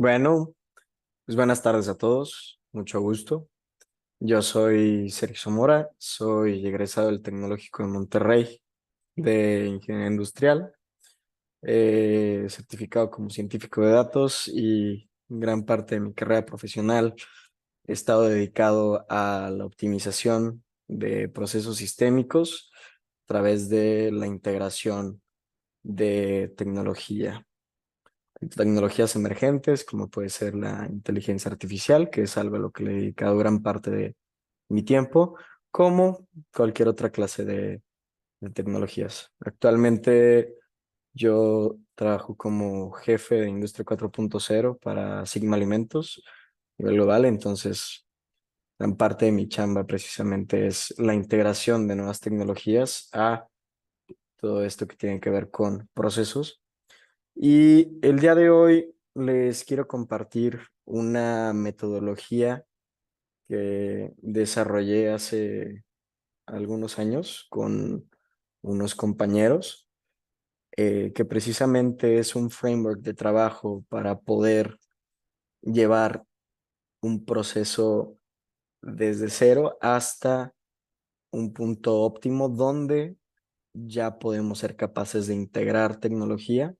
Bueno, pues buenas tardes a todos, mucho gusto. Yo soy Sergio Mora, soy egresado del Tecnológico de Monterrey de Ingeniería Industrial, certificado como científico de datos y gran parte de mi carrera profesional he estado dedicado a la optimización de procesos sistémicos a través de la integración de tecnologías emergentes, como puede ser la inteligencia artificial, que es algo a lo que le he dedicado gran parte de mi tiempo, como cualquier otra clase de tecnologías. Actualmente yo trabajo como jefe de Industria 4.0 para Sigma Alimentos a nivel global, entonces gran parte de mi chamba precisamente es la integración de nuevas tecnologías a todo esto que tiene que ver con procesos. Y el día de hoy les quiero compartir una metodología que desarrollé hace algunos años con unos compañeros, que precisamente es un framework de trabajo para poder llevar un proceso desde cero hasta un punto óptimo donde ya podemos ser capaces de integrar tecnología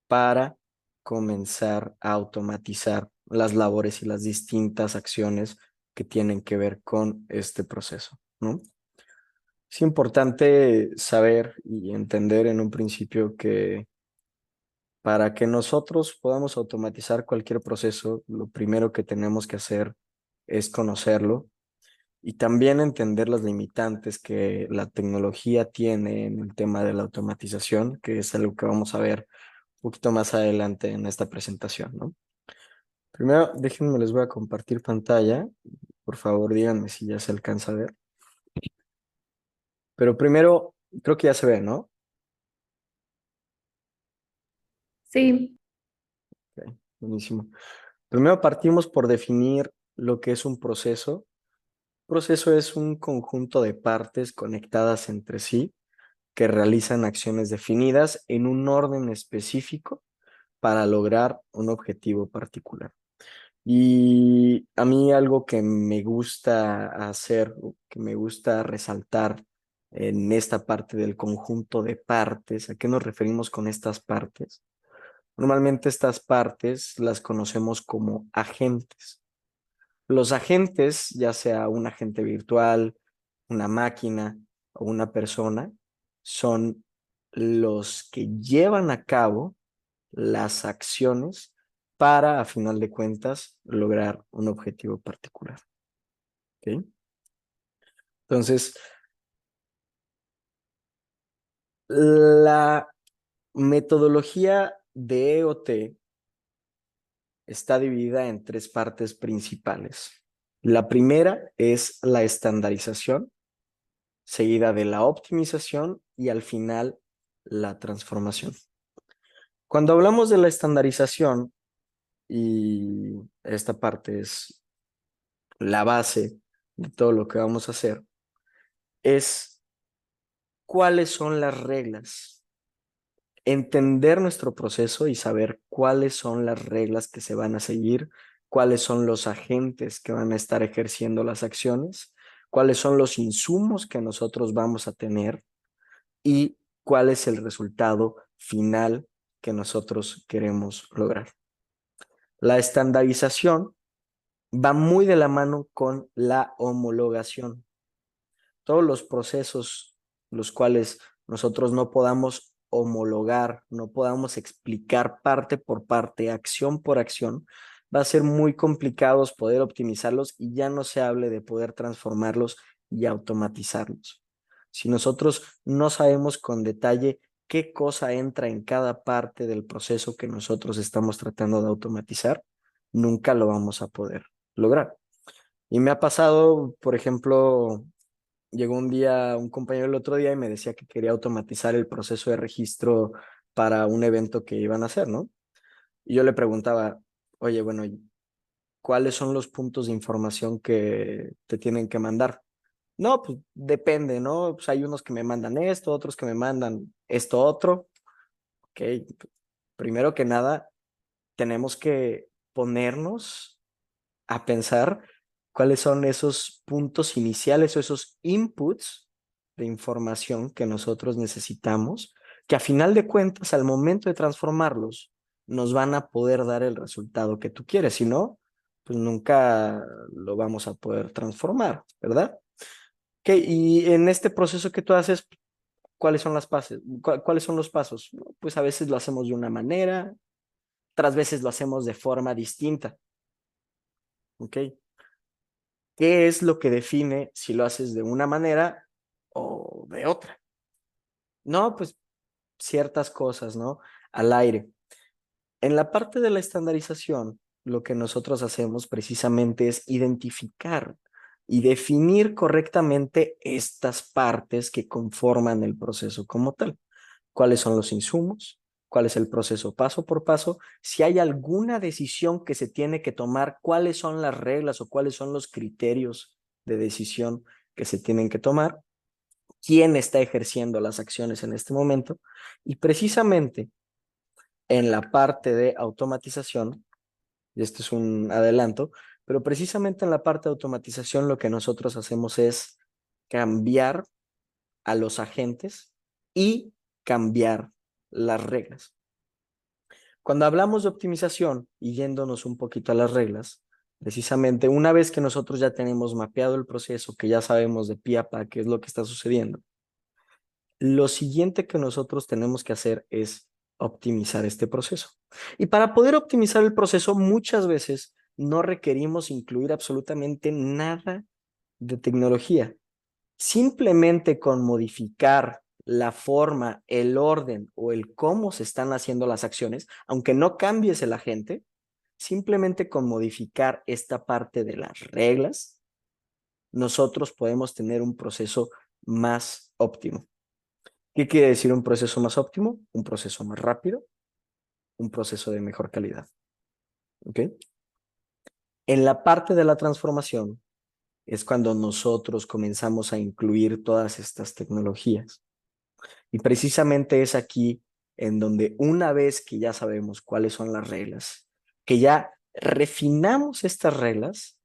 para comenzar a automatizar las labores y las distintas acciones que tienen que ver con este proceso, ¿no? Es importante saber y entender en un principio que para que nosotros podamos automatizar cualquier proceso, lo primero que tenemos que hacer es conocerlo y también entender las limitantes que la tecnología tiene en el tema de la automatización, que es algo que vamos a ver un poquito más adelante en esta presentación, ¿no? Primero, déjenme, les voy a compartir pantalla. Por favor, díganme si ya se alcanza a ver. Pero primero, creo que ya se ve, ¿no? Sí, Ok, buenísimo. Primero partimos por definir lo que es un proceso. Un proceso es un conjunto de partes conectadas entre sí que realizan acciones definidas en un orden específico para lograr un objetivo particular. Y a mí algo que me gusta hacer, o que me gusta resaltar en esta parte del conjunto de partes, ¿a qué nos referimos con estas partes? Normalmente estas partes las conocemos como agentes. Los agentes, ya sea un agente virtual, una máquina o una persona, son los que llevan a cabo las acciones para, a final de cuentas, lograr un objetivo particular. ¿Ok? Entonces, la metodología de EOT está dividida en tres partes principales. La primera es la estandarización, seguida de la optimización y al final la transformación. Cuando hablamos de la estandarización, y esta parte es la base de todo lo que vamos a hacer, es cuáles son las reglas, entender nuestro proceso y saber cuáles son las reglas que se van a seguir, cuáles son los agentes que van a estar ejerciendo las acciones, cuáles son los insumos que nosotros vamos a tener y cuál es el resultado final que nosotros queremos lograr. La estandarización va muy de la mano con la homologación. Todos los procesos los cuales nosotros no podamos homologar, no podamos explicar parte por parte, acción por acción, va a ser muy complicados poder optimizarlos y ya no se hable de poder transformarlos y automatizarlos. Si nosotros no sabemos con detalle qué cosa entra en cada parte del proceso que nosotros estamos tratando de automatizar, nunca lo vamos a poder lograr. Y me ha pasado, por ejemplo, llegó un día un compañero el otro día y me decía que quería automatizar el proceso de registro para un evento que iban a hacer, ¿no? Y yo le preguntaba, oye, bueno, ¿cuáles son los puntos de información que te tienen que mandar? No, pues depende, ¿no? Pues hay unos que me mandan esto, otros que me mandan esto otro. Ok, primero que nada, tenemos que ponernos a pensar cuáles son esos puntos iniciales o esos inputs de información que nosotros necesitamos, que a final de cuentas, al momento de transformarlos, nos van a poder dar el resultado que tú quieres. Si no, pues nunca lo vamos a poder transformar, ¿verdad? Okay, y en este proceso que tú haces, ¿cuáles son las pasos? ¿Cuáles son los pasos? Pues a veces lo hacemos de una manera, otras veces lo hacemos de forma distinta. ¿Ok? ¿Qué es lo que define si lo haces de una manera o de otra? No, pues ciertas cosas, ¿no? Al aire. En la parte de la estandarización, lo que nosotros hacemos precisamente es identificar y definir correctamente estas partes que conforman el proceso como tal. ¿Cuáles son los insumos? ¿Cuál es el proceso paso por paso? Si hay alguna decisión que se tiene que tomar, ¿cuáles son las reglas o cuáles son los criterios de decisión que se tienen que tomar? ¿Quién está ejerciendo las acciones en este momento? Y precisamente en la parte de automatización, y este es un adelanto, pero precisamente en la parte de automatización lo que nosotros hacemos es cambiar a los agentes y cambiar las reglas. Cuando hablamos de optimización y yéndonos un poquito a las reglas, precisamente una vez que nosotros ya tenemos mapeado el proceso, que ya sabemos de pie a pa qué es lo que está sucediendo, lo siguiente que nosotros tenemos que hacer es optimizar este proceso. Y para poder optimizar el proceso, muchas veces no requerimos incluir absolutamente nada de tecnología. Simplemente con modificar la forma, el orden o el cómo se están haciendo las acciones, aunque no cambies el agente, simplemente con modificar esta parte de las reglas, nosotros podemos tener un proceso más óptimo. ¿Qué quiere decir un proceso más óptimo? Un proceso más rápido, un proceso de mejor calidad. ¿Ok? En la parte de la transformación es cuando nosotros comenzamos a incluir todas estas tecnologías. Y precisamente es aquí en donde una vez que ya sabemos cuáles son las reglas, que ya refinamos estas reglas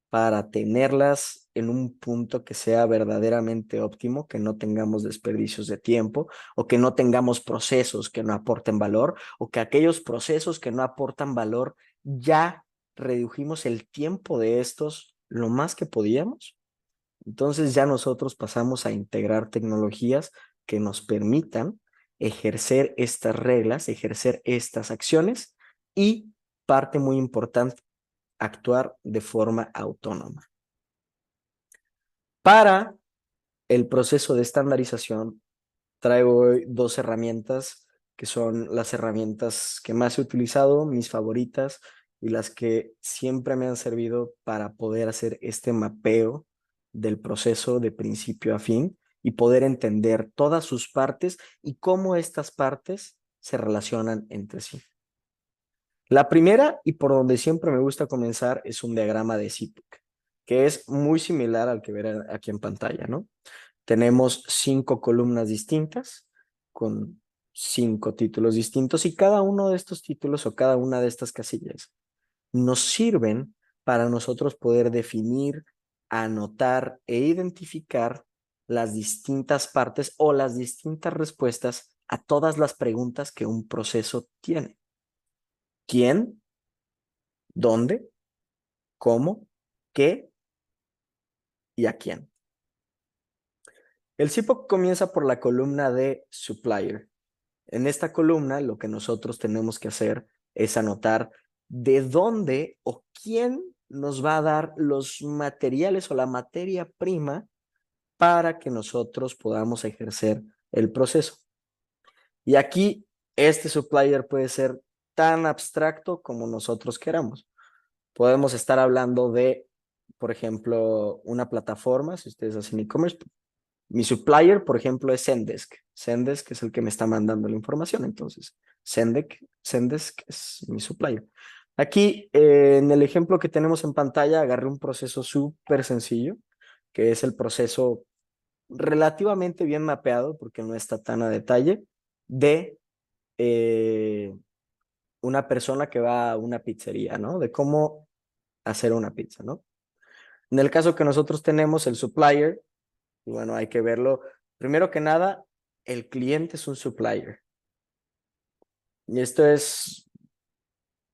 para tenerlas en un punto que sea verdaderamente óptimo, que no tengamos desperdicios de tiempo o que no tengamos procesos que no aporten valor o que aquellos procesos que no aportan valor ya redujimos el tiempo de estos lo más que podíamos. Entonces ya nosotros pasamos a integrar tecnologías que nos permitan ejercer estas reglas, ejercer estas acciones y, parte muy importante, actuar de forma autónoma. Para el proceso de estandarización, traigo hoy dos herramientas que son las herramientas que más he utilizado, mis favoritas y las que siempre me han servido para poder hacer este mapeo del proceso de principio a fin y poder entender todas sus partes y cómo estas partes se relacionan entre sí. La primera, y por donde siempre me gusta comenzar, es un diagrama de CIPIC, que es muy similar al que verán aquí en pantalla, ¿no? Tenemos 5 columnas distintas con 5 títulos distintos y cada uno de estos títulos o cada una de estas casillas nos sirven para nosotros poder definir, anotar e identificar las distintas partes o las distintas respuestas a todas las preguntas que un proceso tiene. ¿Quién? ¿Dónde? ¿Cómo? ¿Qué? ¿Y a quién? El CIPOC comienza por la columna de supplier. En esta columna lo que nosotros tenemos que hacer es anotar de dónde o quién nos va a dar los materiales o la materia prima para que nosotros podamos ejercer el proceso. Y aquí este supplier puede ser tan abstracto como nosotros queramos. Podemos estar hablando de, por ejemplo, una plataforma, si ustedes hacen e-commerce. Mi supplier, por ejemplo, es Zendesk. Zendesk es el que me está mandando la información. Entonces, Zendesk es mi supplier. Aquí, en el ejemplo que tenemos en pantalla, agarré un proceso súper sencillo, que es el proceso relativamente bien mapeado, porque no está tan a detalle, de una persona que va a una pizzería, ¿no? De cómo hacer una pizza, ¿no? En el caso que nosotros tenemos, el supplier, y bueno, hay que verlo. Primero que nada, el cliente es un supplier. Y esto es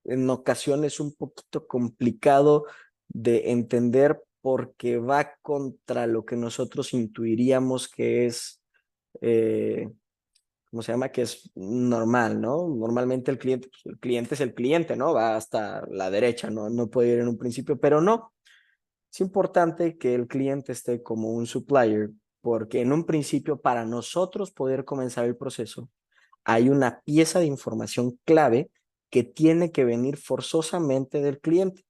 en ocasiones un poquito complicado de entender porque va contra lo que nosotros intuiríamos que es, ¿cómo se llama? Que es normal, ¿no? Normalmente pues, el cliente es el cliente, ¿no? Va hasta la derecha, ¿no? No puede ir en un principio, pero no. Es importante que el cliente esté como un supplier porque en un principio para nosotros poder comenzar el proceso hay una pieza de información clave que tiene que venir forzosamente del cliente,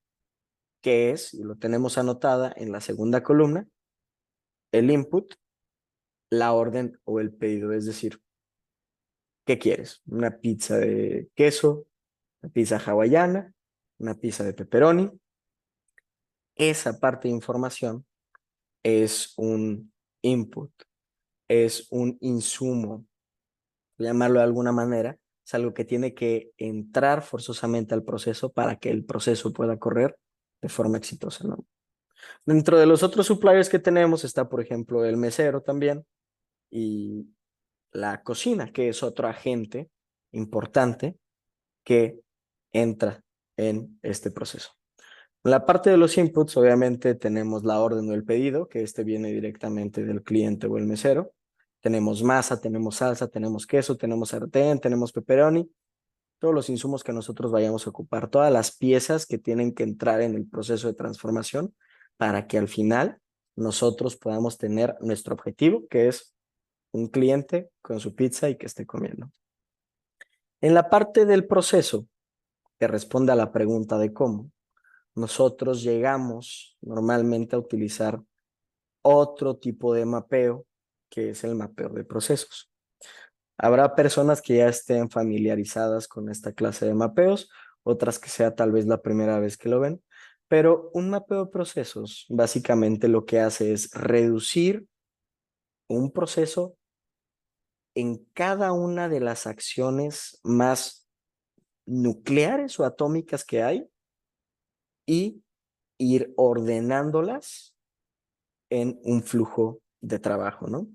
que es, y lo tenemos anotada en la segunda columna, el input, la orden o el pedido. Es decir, ¿qué quieres? ¿Una pizza de queso? ¿Una pizza hawaiana? ¿Una pizza de pepperoni? Esa parte de información es un input, es un insumo, llamarlo de alguna manera, es algo que tiene que entrar forzosamente al proceso para que el proceso pueda correr de forma exitosa, ¿no? Dentro de los otros suppliers que tenemos está, por ejemplo, el mesero también y la cocina, que es otro agente importante que entra en este proceso. En la parte de los inputs, obviamente tenemos la orden o el pedido, que este viene directamente del cliente o el mesero. Tenemos masa, tenemos salsa, tenemos queso, tenemos sartén, tenemos pepperoni, todos los insumos que nosotros vayamos a ocupar, todas las piezas que tienen que entrar en el proceso de transformación para que al final nosotros podamos tener nuestro objetivo, que es un cliente con su pizza y que esté comiendo. En la parte del proceso, que responde a la pregunta de cómo, nosotros llegamos normalmente a utilizar otro tipo de mapeo, que es el mapeo de procesos. Habrá personas que ya estén familiarizadas con esta clase de mapeos, otras que sea tal vez la primera vez que lo ven, pero un mapeo de procesos básicamente lo que hace es reducir un proceso en cada una de las acciones más nucleares o atómicas que hay y ir ordenándolas en un flujo de trabajo, ¿no?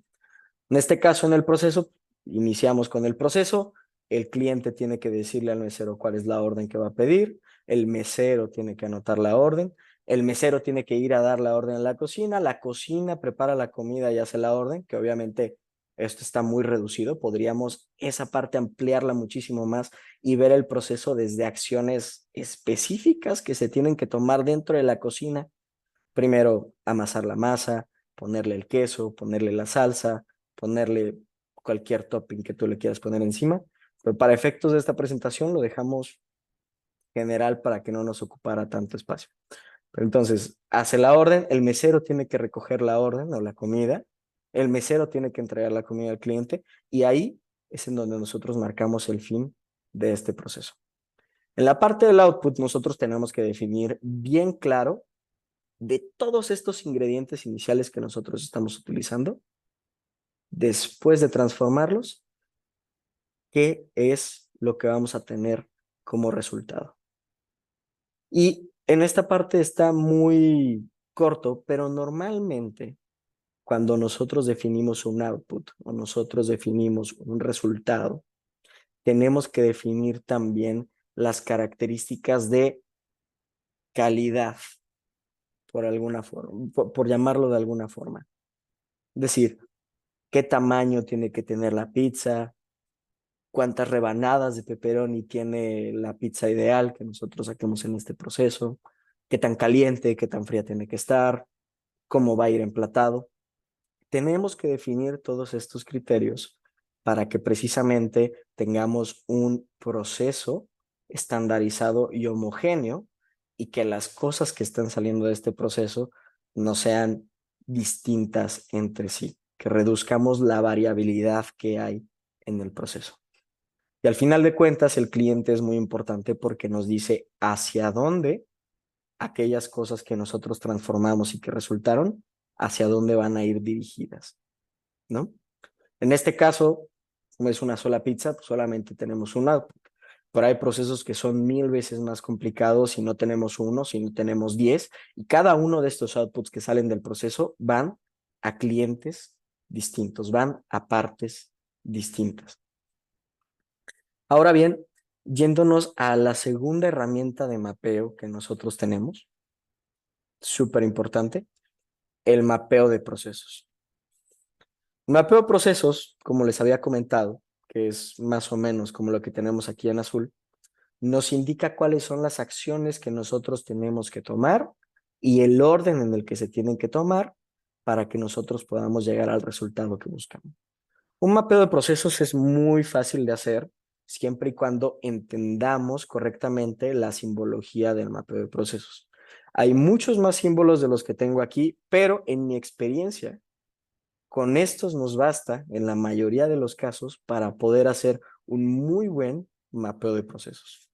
En este caso, en el proceso, iniciamos con el proceso, el cliente tiene que decirle al mesero cuál es la orden que va a pedir, el mesero tiene que anotar la orden, el mesero tiene que ir a dar la orden a la cocina prepara la comida y hace la orden, que obviamente esto está muy reducido, podríamos esa parte ampliarla muchísimo más y ver el proceso desde acciones específicas que se tienen que tomar dentro de la cocina. Primero, amasar la masa, ponerle el queso, ponerle la salsa, ponerle cualquier topping que tú le quieras poner encima. Pero para efectos de esta presentación lo dejamos general para que no nos ocupara tanto espacio. Pero entonces, hace la orden, el mesero tiene que recoger la orden o la comida, el mesero tiene que entregar la comida al cliente y ahí es en donde nosotros marcamos el fin de este proceso. En la parte del output, nosotros tenemos que definir bien claro de todos estos ingredientes iniciales que nosotros estamos utilizando, después de transformarlos, ¿qué es lo que vamos a tener como resultado? Y en esta parte está muy corto, pero normalmente cuando nosotros definimos un output o nosotros definimos un resultado, tenemos que definir también las características de calidad, por alguna forma, por llamarlo de alguna forma. Es decir, qué tamaño tiene que tener la pizza, cuántas rebanadas de pepperoni tiene la pizza ideal que nosotros saquemos en este proceso, qué tan caliente, qué tan fría tiene que estar, cómo va a ir emplatado. Tenemos que definir todos estos criterios para que precisamente tengamos un proceso estandarizado y homogéneo y que las cosas que están saliendo de este proceso no sean distintas entre sí, que reduzcamos la variabilidad que hay en el proceso. Y al final de cuentas, el cliente es muy importante porque nos dice hacia dónde aquellas cosas que nosotros transformamos y que resultaron, hacia dónde van a ir dirigidas, ¿no? En este caso, como es una sola pizza, pues solamente tenemos un output. pero hay procesos que son 1000 veces más complicados si no tenemos uno, si no tenemos 10, y cada uno de estos outputs que salen del proceso van a clientes distintos, van a partes distintas. Ahora bien, yéndonos a la segunda herramienta de mapeo que nosotros tenemos, súper importante, el mapeo de procesos. Mapeo de procesos, como les había comentado, que es más o menos como lo que tenemos aquí en azul, nos indica cuáles son las acciones que nosotros tenemos que tomar y el orden en el que se tienen que tomar para que nosotros podamos llegar al resultado que buscamos. Un mapeo de procesos es muy fácil de hacer siempre y cuando entendamos correctamente la simbología del mapeo de procesos. Hay muchos más símbolos de los que tengo aquí, pero en mi experiencia, con estos nos basta en la mayoría de los casos para poder hacer un muy buen mapeo de procesos.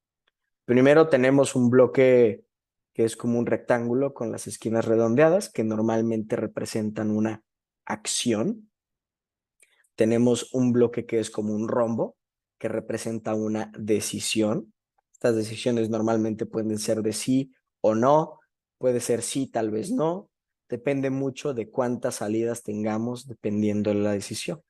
Primero tenemos un bloque que es como un rectángulo con las esquinas redondeadas que normalmente representan una acción. Tenemos un bloque que es como un rombo que representa una decisión. Estas decisiones normalmente pueden ser de sí o no, puede ser sí, tal vez no. Depende mucho de cuántas salidas tengamos dependiendo de la decisión.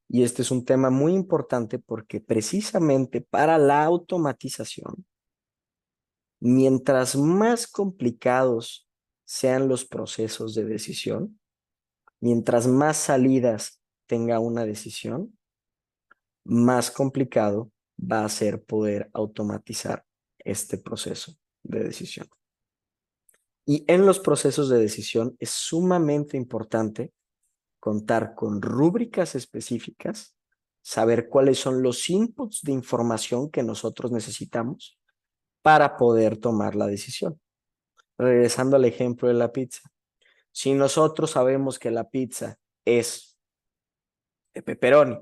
Y este es un tema muy importante porque precisamente para la automatización, mientras más complicados sean los procesos de decisión, mientras más salidas tenga una decisión, más complicado va a ser poder automatizar este proceso de decisión. Y en los procesos de decisión es sumamente importante contar con rúbricas específicas, saber cuáles son los inputs de información que nosotros necesitamos para poder tomar la decisión. Regresando al ejemplo de la pizza. Si nosotros sabemos que la pizza es de pepperoni,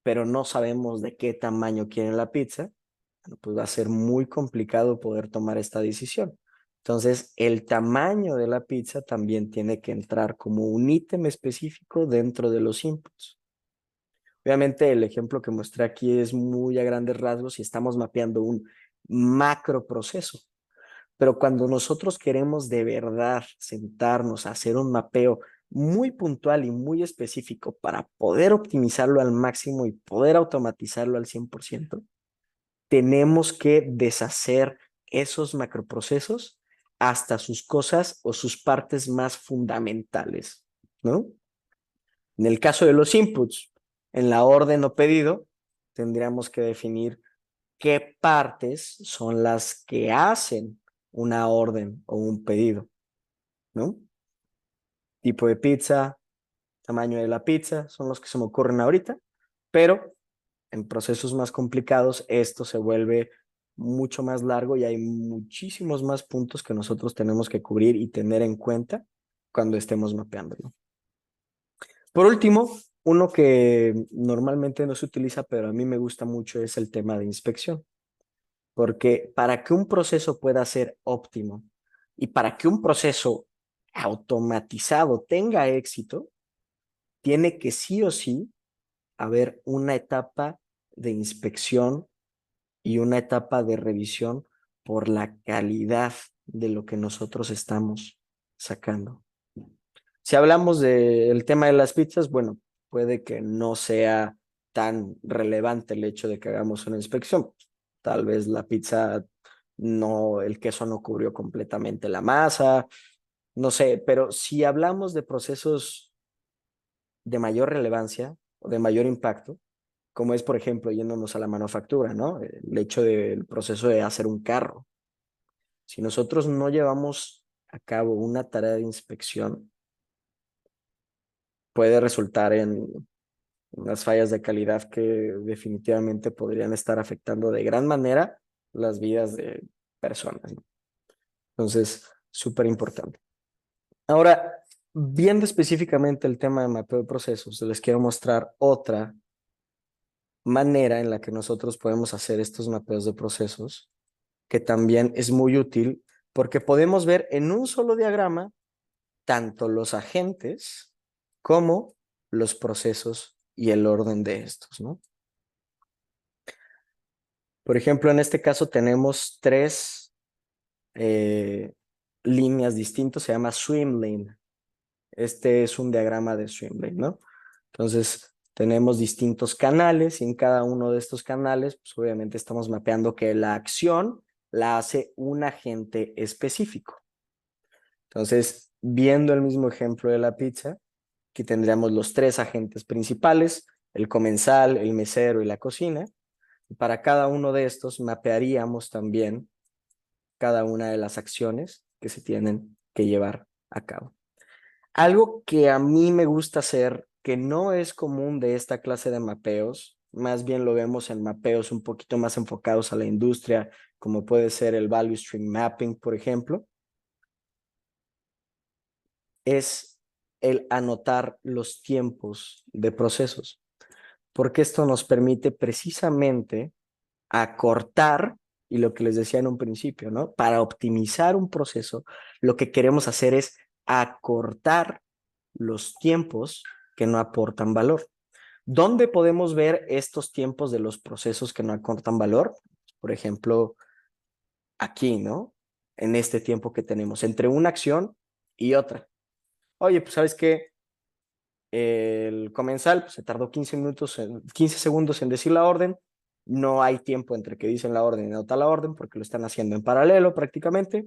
pero no sabemos de qué tamaño quieren la pizza, pues va a ser muy complicado poder tomar esta decisión. Entonces, el tamaño de la pizza también tiene que entrar como un ítem específico dentro de los inputs. Obviamente, el ejemplo que mostré aquí es muy a grandes rasgos y estamos mapeando un macro proceso. Pero cuando nosotros queremos de verdad sentarnos a hacer un mapeo muy puntual y muy específico para poder optimizarlo al máximo y poder automatizarlo al 100%, tenemos que deshacer esos macroprocesos hasta sus cosas o sus partes más fundamentales, ¿no? En el caso de los inputs, en la orden o pedido, tendríamos que definir qué partes son las que hacen una orden o un pedido, ¿no? Tipo de pizza, tamaño de la pizza, son los que se me ocurren ahorita, pero en procesos más complicados esto se vuelve mucho más largo y hay muchísimos más puntos que nosotros tenemos que cubrir y tener en cuenta cuando estemos mapeándolo. Por último, uno que normalmente no se utiliza, pero a mí me gusta mucho, es el tema de inspección. Porque para que un proceso pueda ser óptimo y para que un proceso automatizado tenga éxito, tiene que sí o sí haber una etapa de inspección y una etapa de revisión por la calidad de lo que nosotros estamos sacando. Si hablamos del tema de las pizzas, bueno, puede que no sea tan relevante el hecho de que hagamos una inspección. Tal vez la pizza no, el queso no cubrió completamente la masa, no sé, pero si hablamos de procesos de mayor relevancia o de mayor impacto, como es, por ejemplo, yéndonos a la manufactura, ¿no? El hecho del proceso de hacer un carro. Si nosotros no llevamos a cabo una tarea de inspección, puede resultar en unas fallas de calidad que definitivamente podrían estar afectando de gran manera las vidas de personas, ¿no? Entonces, súper importante. Ahora, viendo específicamente el tema de mapeo de procesos, les quiero mostrar otra manera en la que nosotros podemos hacer estos mapeos de procesos, que también es muy útil porque podemos ver en un solo diagrama tanto los agentes como los procesos y el orden de estos, ¿no? Por ejemplo, en este caso tenemos tres líneas distintas, se llama swim lane. Este es un diagrama de swim lane, ¿no? Entonces, tenemos distintos canales y en cada uno de estos canales, pues obviamente estamos mapeando que la acción la hace un agente específico. Entonces, viendo el mismo ejemplo de la pizza, aquí tendríamos los tres agentes principales, el comensal, el mesero y la cocina. Y para cada uno de estos mapearíamos también cada una de las acciones que se tienen que llevar a cabo. Algo que a mí me gusta hacer, que no es común de esta clase de mapeos, más bien lo vemos en mapeos un poquito más enfocados a la industria, como puede ser el Value Stream Mapping, por ejemplo, es el anotar los tiempos de procesos, porque esto nos permite precisamente acortar, y lo que les decía en un principio, ¿no? Para optimizar un proceso, lo que queremos hacer es acortar los tiempos que no aportan valor. ¿Dónde podemos ver estos tiempos de los procesos que no aportan valor? Por ejemplo, aquí, ¿no? En este tiempo que tenemos entre una acción y otra. Oye, pues sabes qué, el comensal pues, se tardó 15 minutos, 15 segundos en decir la orden. No hay tiempo entre que dicen la orden y nota la orden porque lo están haciendo en paralelo prácticamente.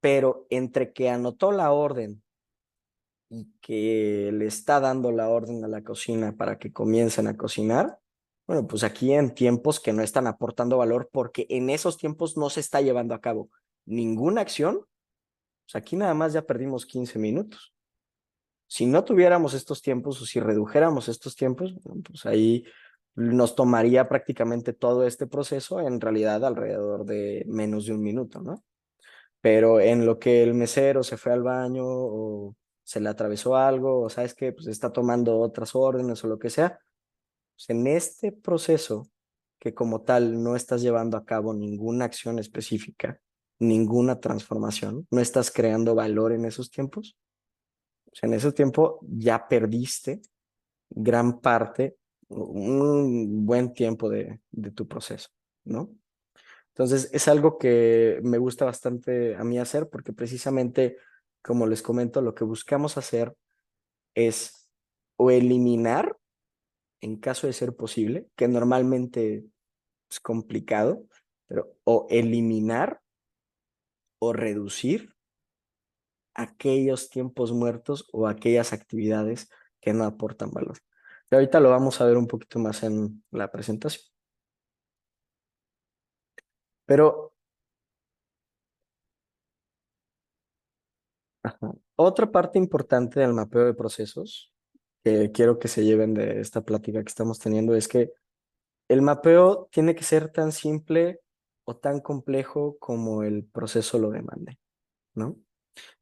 Pero entre que anotó la orden y que le está dando la orden a la cocina para que comiencen a cocinar, bueno, pues aquí en tiempos que no están aportando valor porque en esos tiempos no se está llevando a cabo ninguna acción, pues aquí nada más ya perdimos 15 minutos. Si no tuviéramos estos tiempos o si redujéramos estos tiempos, pues ahí nos tomaría prácticamente todo este proceso en realidad alrededor de menos de un minuto, ¿no? Pero en lo que el mesero se fue al baño o se le atravesó algo o sabes que pues está tomando otras órdenes o lo que sea, pues en este proceso que como tal no estás llevando a cabo ninguna acción específica, ninguna transformación, no estás creando valor en esos tiempos, pues en ese tiempo ya perdiste gran parte, un buen tiempo de tu proceso, ¿no? Entonces, es algo que me gusta bastante a mí hacer porque precisamente, como les comento, lo que buscamos hacer es o eliminar, en caso de ser posible, que normalmente es complicado, pero o eliminar o reducir aquellos tiempos muertos o aquellas actividades que no aportan valor. Y ahorita lo vamos a ver un poquito más en la presentación. Pero ajá, otra parte importante del mapeo de procesos que quiero que se lleven de esta plática que estamos teniendo es que el mapeo tiene que ser tan simple o tan complejo como el proceso lo demande, ¿no?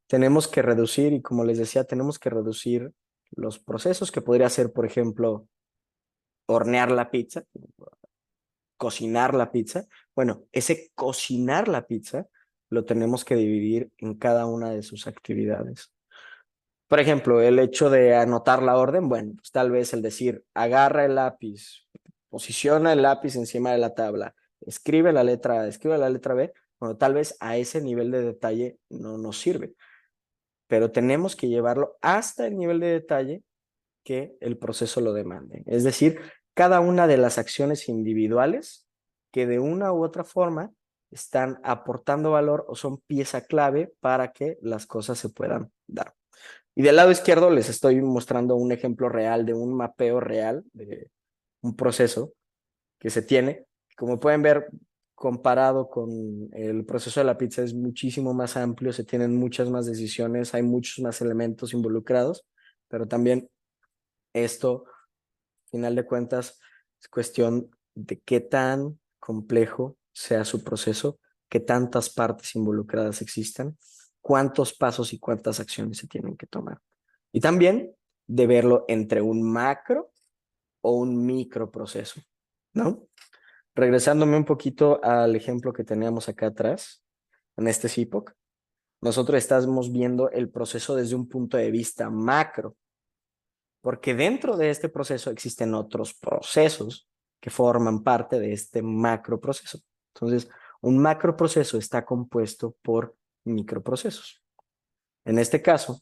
Tenemos que reducir, y como les decía, tenemos que reducir los procesos que podría ser, por ejemplo, hornear la pizza, cocinar la pizza. Bueno, ese cocinar la pizza lo tenemos que dividir en cada una de sus actividades. Por ejemplo, el hecho de anotar la orden, bueno, pues tal vez el decir, agarra el lápiz, posiciona el lápiz encima de la tabla, escribe la letra A, escribe la letra B, bueno, tal vez a ese nivel de detalle no nos sirve, pero tenemos que llevarlo hasta el nivel de detalle que el proceso lo demande. Es decir, cada una de las acciones individuales que de una u otra forma están aportando valor o son pieza clave para que las cosas se puedan dar. Y del lado izquierdo les estoy mostrando un ejemplo real de un mapeo real de un proceso que se tiene. Como pueden ver, comparado con el proceso de la pizza es muchísimo más amplio, se tienen muchas más decisiones, hay muchos más elementos involucrados, pero también esto, al final de cuentas, es cuestión de qué tan complejo sea su proceso, qué tantas partes involucradas existan, cuántos pasos y cuántas acciones se tienen que tomar. Y también de verlo entre un macro o un microproceso, ¿no? Regresándome un poquito al ejemplo que teníamos acá atrás, en este CIPOC, nosotros estamos viendo el proceso desde un punto de vista macro, porque dentro de este proceso existen otros procesos que forman parte de este macroproceso. Entonces, un macroproceso está compuesto por microprocesos. En este caso,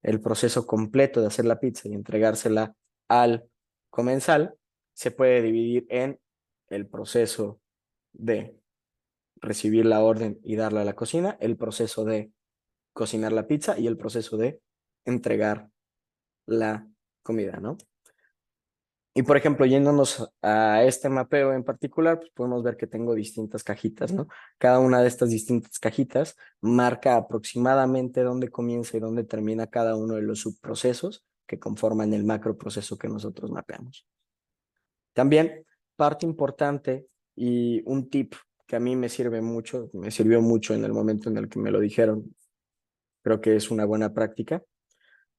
el proceso completo de hacer la pizza y entregársela al comensal se puede dividir en el proceso de recibir la orden y darla a la cocina, el proceso de cocinar la pizza y el proceso de entregar la comida, ¿no? Y por ejemplo, yéndonos a este mapeo en particular, pues podemos ver que tengo distintas cajitas, ¿no? Cada una de estas distintas cajitas marca aproximadamente dónde comienza y dónde termina cada uno de los subprocesos que conforman el macroproceso que nosotros mapeamos. También, parte importante y un tip que a mí me sirve mucho, me sirvió mucho en el momento en el que me lo dijeron, creo que es una buena práctica.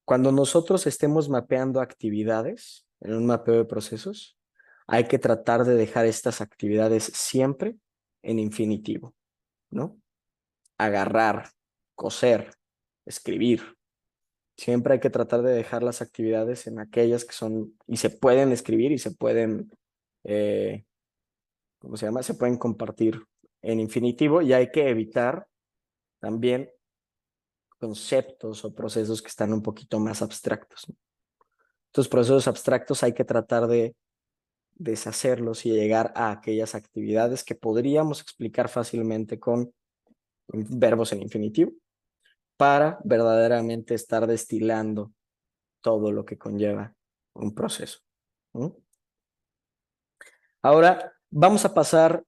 Cuando nosotros estemos mapeando actividades en un mapeo de procesos, hay que tratar de dejar estas actividades siempre en infinitivo, ¿no? Agarrar, coser, escribir. Siempre hay que tratar de dejar las actividades en aquellas que son, y se pueden escribir y se pueden, eh, ¿cómo se llama? Se pueden compartir en infinitivo y hay que evitar también conceptos o procesos que están un poquito más abstractos, ¿no? Estos procesos abstractos hay que tratar de deshacerlos y llegar a aquellas actividades que podríamos explicar fácilmente con verbos en infinitivo para verdaderamente estar destilando todo lo que conlleva un proceso. ¿Mm? Ahora vamos a pasar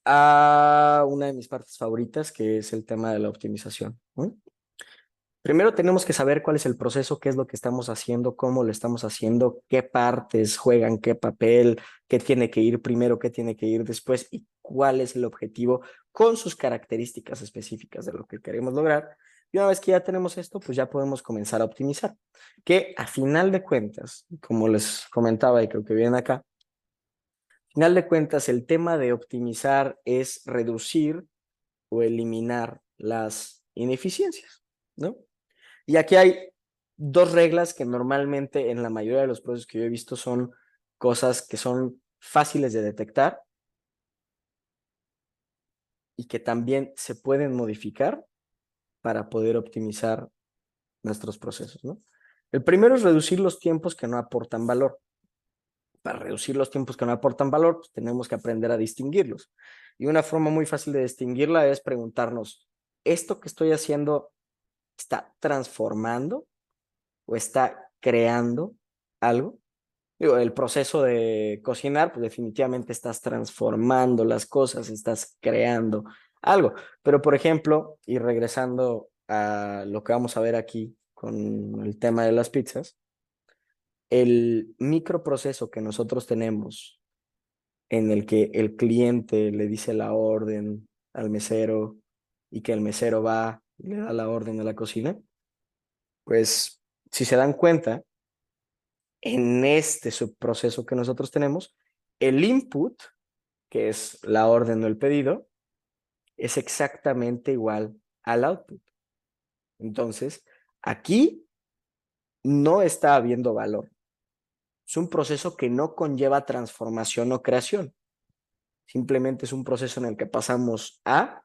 a una de mis partes favoritas, que es el tema de la optimización. ¿Mm? Primero tenemos que saber cuál es el proceso, qué es lo que estamos haciendo, cómo lo estamos haciendo, qué partes juegan qué papel, qué tiene que ir primero, qué tiene que ir después y cuál es el objetivo con sus características específicas de lo que queremos lograr. Y una vez que ya tenemos esto, pues ya podemos comenzar a optimizar. Que a final de cuentas, como les comentaba y creo que vienen acá, a final de cuentas el tema de optimizar es reducir o eliminar las ineficiencias, ¿no? Y aquí hay dos reglas que normalmente en la mayoría de los procesos que yo he visto son cosas que son fáciles de detectar y que también se pueden modificar para poder optimizar nuestros procesos, ¿no? El primero es reducir los tiempos que no aportan valor. Para reducir los tiempos que no aportan valor, pues tenemos que aprender a distinguirlos. Y una forma muy fácil de distinguirla es preguntarnos, ¿esto que estoy haciendo está transformando o está creando algo? Digo, el proceso de cocinar, pues definitivamente estás transformando las cosas, estás creando algo. Pero, por ejemplo, y regresando a lo que vamos a ver aquí con el tema de las pizzas, el microproceso que nosotros tenemos en el que el cliente le dice la orden al mesero y que el mesero va y le da la orden a la cocina, pues si se dan cuenta, en este subproceso que nosotros tenemos, el input, que es la orden o el pedido, es exactamente igual al output. Entonces, aquí no está habiendo valor. Es un proceso que no conlleva transformación o creación. Simplemente es un proceso en el que pasamos a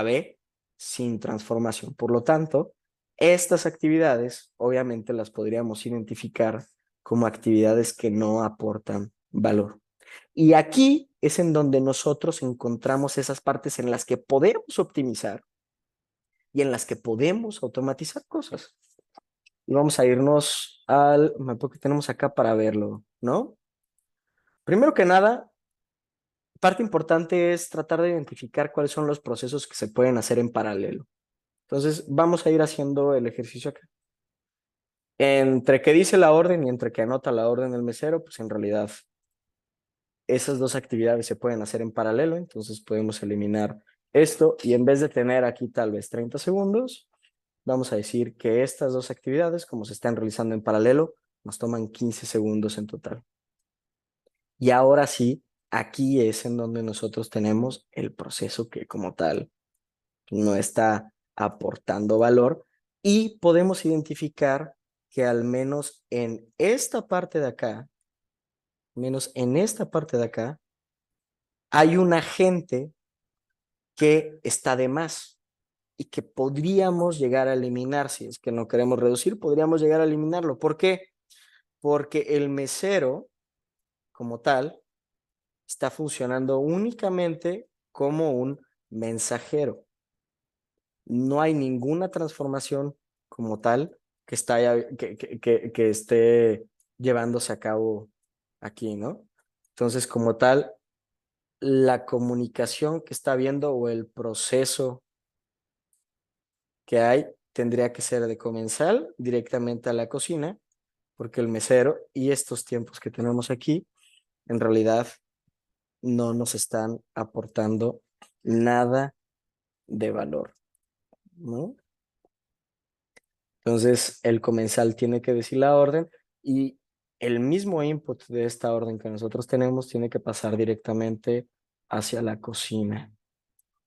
B sin transformación. Por lo tanto, estas actividades obviamente las podríamos identificar como actividades que no aportan valor. Y aquí es en donde nosotros encontramos esas partes en las que podemos optimizar y en las que podemos automatizar cosas. Y vamos a irnos al mapa que tenemos acá para verlo, ¿no? Primero que nada, parte importante es tratar de identificar cuáles son los procesos que se pueden hacer en paralelo. Entonces, vamos a ir haciendo el ejercicio acá. Entre que dice la orden y entre que anota la orden el mesero, pues en realidad esas dos actividades se pueden hacer en paralelo, entonces podemos eliminar esto y en vez de tener aquí tal vez 30 segundos, vamos a decir que estas dos actividades, como se están realizando en paralelo, nos toman 15 segundos en total. Y ahora sí, aquí es en donde nosotros tenemos el proceso que como tal no está aportando valor y podemos identificar que al menos en esta parte de acá menos en esta parte de acá, hay un agente que está de más y que podríamos llegar a eliminar. Si es que no queremos reducir, podríamos llegar a eliminarlo. ¿Por qué? Porque el mesero, como tal, está funcionando únicamente como un mensajero. No hay ninguna transformación como tal que esté llevándose a cabo aquí, ¿no? Entonces, como tal, la comunicación que está habiendo o el proceso que hay tendría que ser de comensal directamente a la cocina, porque el mesero y estos tiempos que tenemos aquí, en realidad no nos están aportando nada de valor, ¿no? Entonces, el comensal tiene que decir la orden y el mismo input de esta orden que nosotros tenemos tiene que pasar directamente hacia la cocina.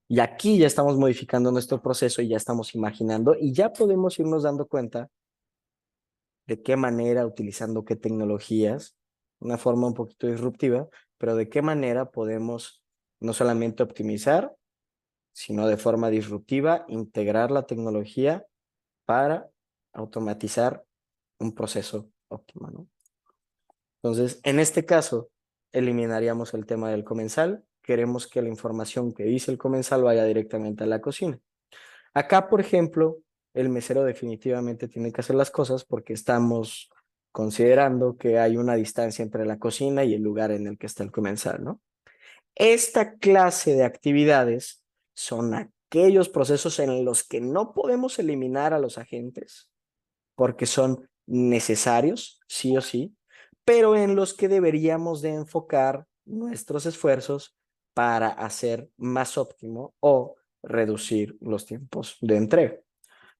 Y aquí ya estamos modificando nuestro proceso y ya estamos imaginando y ya podemos irnos dando cuenta de qué manera, utilizando qué tecnologías, una forma un poquito disruptiva, pero de qué manera podemos no solamente optimizar, sino de forma disruptiva, integrar la tecnología para automatizar un proceso óptimo, ¿no? Entonces, en este caso, eliminaríamos el tema del comensal. Queremos que la información que dice el comensal vaya directamente a la cocina. Acá, por ejemplo, el mesero definitivamente tiene que hacer las cosas porque estamos considerando que hay una distancia entre la cocina y el lugar en el que está el comensal, ¿no? Esta clase de actividades son aquellos procesos en los que no podemos eliminar a los agentes porque son necesarios, sí o sí, pero en los que deberíamos de enfocar nuestros esfuerzos para hacer más óptimo o reducir los tiempos de entrega.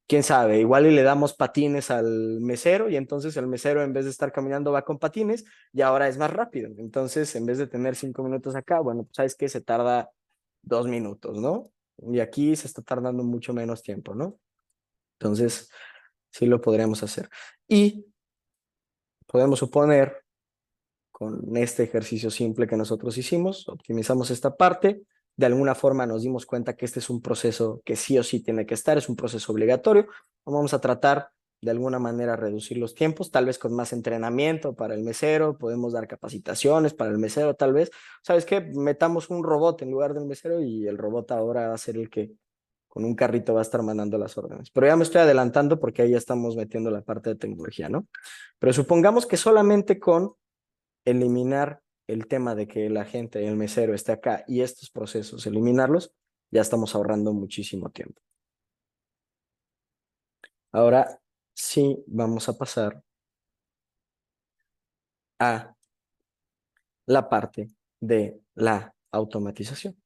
Quién sabe, igual y le damos patines al mesero y entonces el mesero en vez de estar caminando va con patines y ahora es más rápido. Entonces, en vez de tener 5 minutos acá, bueno, pues sabes que se tarda 2 minutos, ¿no? Y aquí se está tardando mucho menos tiempo, ¿no? Entonces, sí lo podríamos hacer. Y podemos suponer, con este ejercicio simple que nosotros hicimos, optimizamos esta parte, de alguna forma nos dimos cuenta que este es un proceso que sí o sí tiene que estar, es un proceso obligatorio. Vamos a tratar de alguna manera reducir los tiempos, tal vez con más entrenamiento para el mesero, podemos dar capacitaciones para el mesero, tal vez. ¿Sabes qué? Metamos un robot en lugar del mesero y el robot ahora va a ser el que con un carrito va a estar mandando las órdenes. Pero ya me estoy adelantando porque ahí ya estamos metiendo la parte de tecnología, ¿no? Pero supongamos que solamente con eliminar el tema de que la gente, el mesero esté acá y estos procesos, eliminarlos, ya estamos ahorrando muchísimo tiempo. Ahora sí vamos a pasar a la parte de la automatización,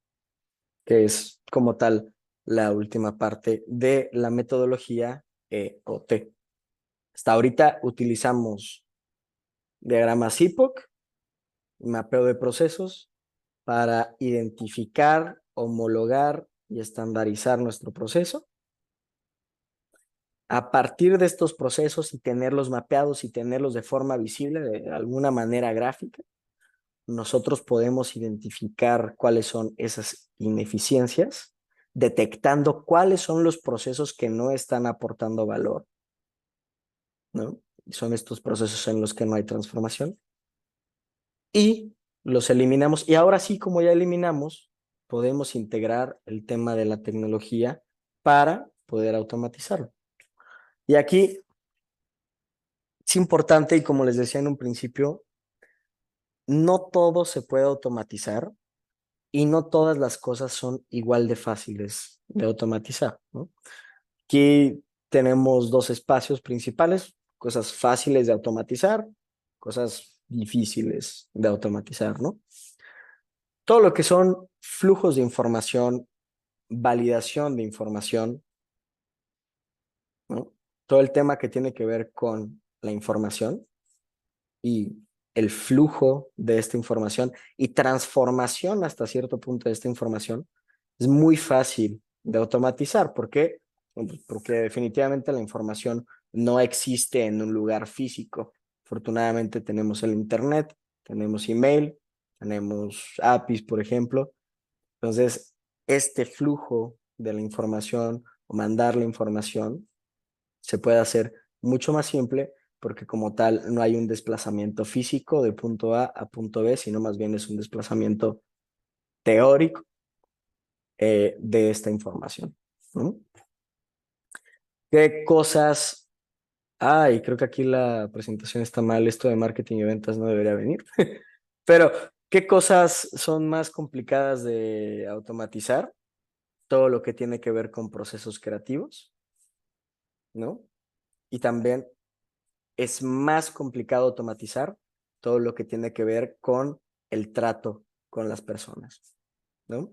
que es como tal la última parte de la metodología EOT. Hasta ahorita utilizamos diagramas epoch, mapeo de procesos para identificar, homologar y estandarizar nuestro proceso. A partir de estos procesos y tenerlos mapeados y tenerlos de forma visible, de alguna manera gráfica, nosotros podemos identificar cuáles son esas ineficiencias, detectando cuáles son los procesos que no están aportando valor, ¿no? Son estos procesos en los que no hay transformación y los eliminamos. Y ahora sí, como ya eliminamos, podemos integrar el tema de la tecnología para poder automatizarlo. Y aquí es importante, y como les decía en un principio, no todo se puede automatizar y no todas las cosas son igual de fáciles de automatizar, ¿no? Aquí tenemos dos espacios principales, cosas fáciles de automatizar, cosas difíciles de automatizar, ¿no? Todo lo que son flujos de información, validación de información, ¿no? Todo el tema que tiene que ver con la información y el flujo de esta información y transformación hasta cierto punto de esta información es muy fácil de automatizar. ¿Por qué? Porque definitivamente la información no existe en un lugar físico. Afortunadamente tenemos el Internet, tenemos email, tenemos APIs, por ejemplo. Entonces, este flujo de la información o mandar la información se puede hacer mucho más simple porque como tal no hay un desplazamiento físico de punto A punto B, sino más bien es un desplazamiento teórico de esta información, ¿no? ¿Qué cosas? Ay, creo que aquí la presentación está mal, esto de marketing y ventas no debería venir. Pero, ¿qué cosas son más complicadas de automatizar? Todo lo que tiene que ver con procesos creativos, ¿no? Y también es más complicado automatizar todo lo que tiene que ver con el trato con las personas, ¿no?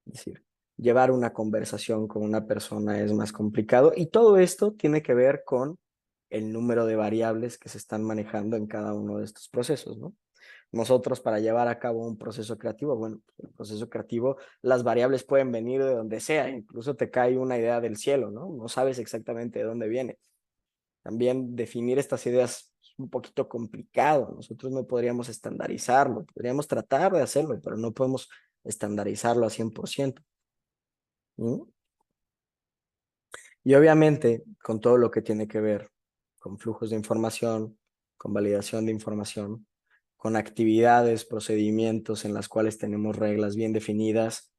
Es decir, llevar una conversación con una persona es más complicado y todo esto tiene que ver con el número de variables que se están manejando en cada uno de estos procesos, ¿no? Nosotros para llevar a cabo un proceso creativo, bueno, el proceso creativo, las variables pueden venir de donde sea, incluso te cae una idea del cielo, ¿no? No sabes exactamente de dónde viene. También definir estas ideas es un poquito complicado. Nosotros no podríamos estandarizarlo, podríamos tratar de hacerlo, pero no podemos estandarizarlo a 100%. ¿No? Y obviamente, con todo lo que tiene que ver con flujos de información, con validación de información, con actividades, procedimientos en las cuales tenemos reglas bien definidas,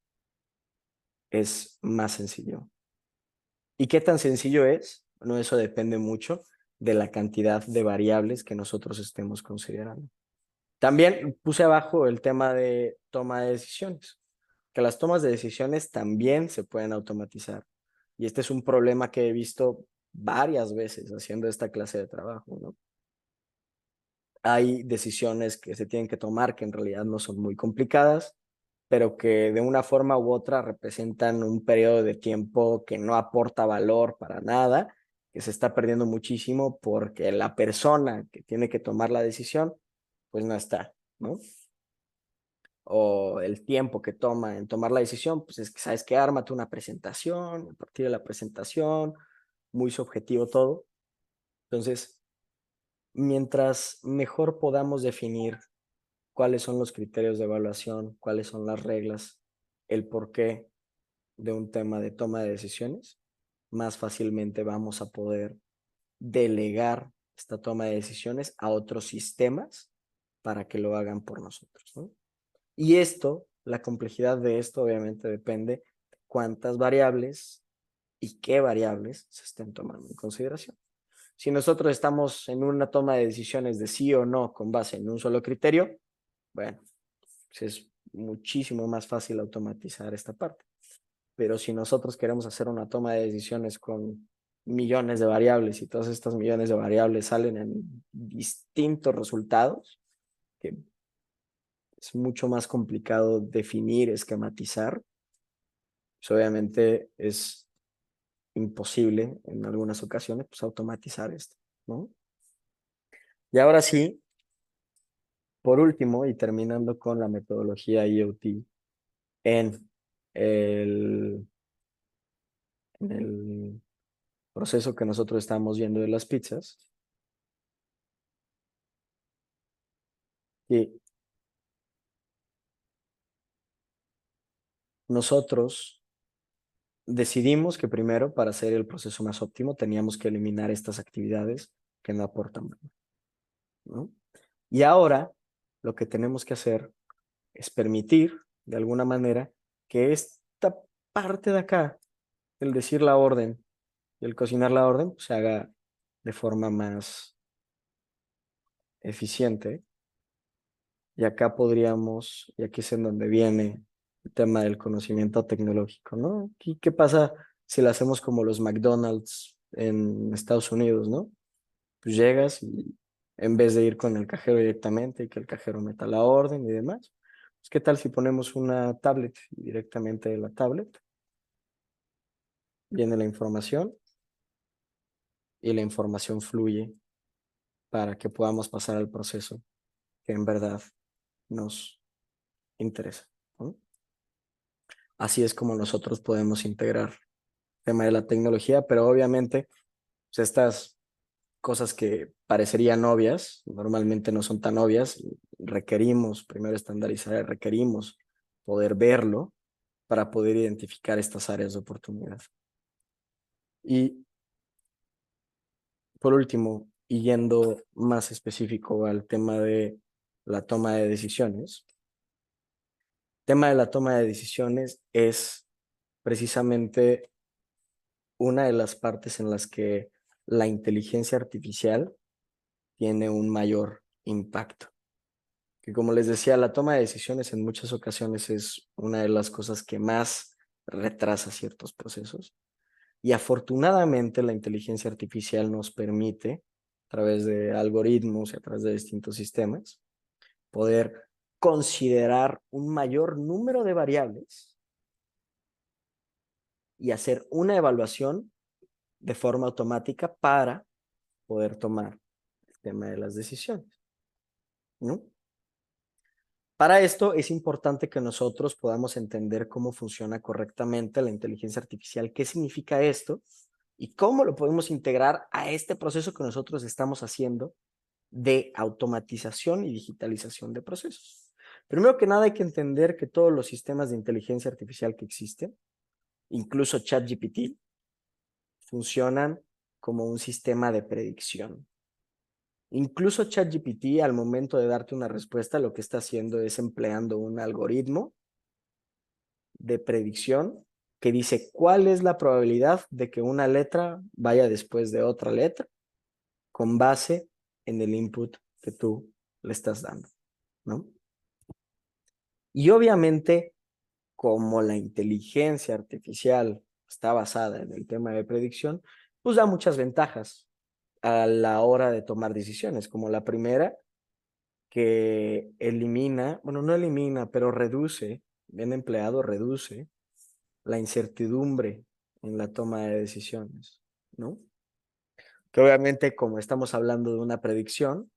es más sencillo. ¿Y qué tan sencillo es? Bueno, eso depende mucho de la cantidad de variables que nosotros estemos considerando. También puse abajo el tema de toma de decisiones, que las tomas de decisiones también se pueden automatizar. Y este es un problema que he visto varias veces haciendo esta clase de trabajo, ¿no? Hay decisiones que se tienen que tomar que en realidad no son muy complicadas, pero que de una forma u otra representan un periodo de tiempo que no aporta valor para nada, que se está perdiendo muchísimo porque la persona que tiene que tomar la decisión, pues no está, ¿no? O el tiempo que toma en tomar la decisión, pues es que sabes que ármate una presentación, a partir de la presentación, muy subjetivo todo. Entonces, mientras mejor podamos definir cuáles son los criterios de evaluación, cuáles son las reglas, el porqué de un tema de toma de decisiones, más fácilmente vamos a poder delegar esta toma de decisiones a otros sistemas para que lo hagan por nosotros, ¿no? Y esto, la complejidad de esto obviamente depende de cuántas variables y qué variables se estén tomando en consideración. Si nosotros estamos en una toma de decisiones de sí o no con base en un solo criterio, bueno, pues es muchísimo más fácil automatizar esta parte. Pero si nosotros queremos hacer una toma de decisiones con millones de variables y todas estas millones de variables salen en distintos resultados, que es mucho más complicado definir, esquematizar, pues obviamente es imposible en algunas ocasiones pues automatizar esto, ¿no? Y ahora sí, por último, y terminando con la metodología IoT en el, en el proceso que nosotros estamos viendo de las pizzas, y nosotros decidimos que primero, para hacer el proceso más óptimo, teníamos que eliminar estas actividades que no aportan valor, ¿no? Y ahora lo que tenemos que hacer es permitir, de alguna manera, que esta parte de acá, el decir la orden y el cocinar la orden, pues, se haga de forma más eficiente. Y acá podríamos, y aquí es en donde viene el tema del conocimiento tecnológico, ¿no? ¿Y qué pasa si lo hacemos como los McDonald's en Estados Unidos, ¿no? Pues llegas y en vez de ir con el cajero directamente y que el cajero meta la orden y demás, pues ¿qué tal si ponemos una tablet y directamente de la tablet viene la información y la información fluye para que podamos pasar al proceso que en verdad nos interesa, ¿no? Así es como nosotros podemos integrar el tema de la tecnología, pero obviamente pues, estas cosas que parecerían obvias, normalmente no son tan obvias. Requerimos primero estandarizar, requerimos poder verlo para poder identificar estas áreas de oportunidad. Y por último, y yendo más específico al tema de la toma de decisiones, el tema de la toma de decisiones es precisamente una de las partes en las que la inteligencia artificial tiene un mayor impacto. Que como les decía, la toma de decisiones en muchas ocasiones es una de las cosas que más retrasa ciertos procesos. Y afortunadamente la inteligencia artificial nos permite, a través de algoritmos y a través de distintos sistemas, poder considerar un mayor número de variables y hacer una evaluación de forma automática para poder tomar el tema de las decisiones, ¿no? Para esto es importante que nosotros podamos entender cómo funciona correctamente la inteligencia artificial, qué significa esto y cómo lo podemos integrar a este proceso que nosotros estamos haciendo de automatización y digitalización de procesos. Primero que nada hay que entender que todos los sistemas de inteligencia artificial que existen, incluso ChatGPT, funcionan como un sistema de predicción. Incluso ChatGPT, al momento de darte una respuesta, lo que está haciendo es empleando un algoritmo de predicción que dice cuál es la probabilidad de que una letra vaya después de otra letra con base en el input que tú le estás dando, ¿no? Y obviamente, como la inteligencia artificial está basada en el tema de predicción, pues da muchas ventajas a la hora de tomar decisiones, como la primera, que elimina, bueno, no elimina, pero reduce, bien empleado, reduce la incertidumbre en la toma de decisiones, ¿no? Que obviamente, como estamos hablando de una predicción,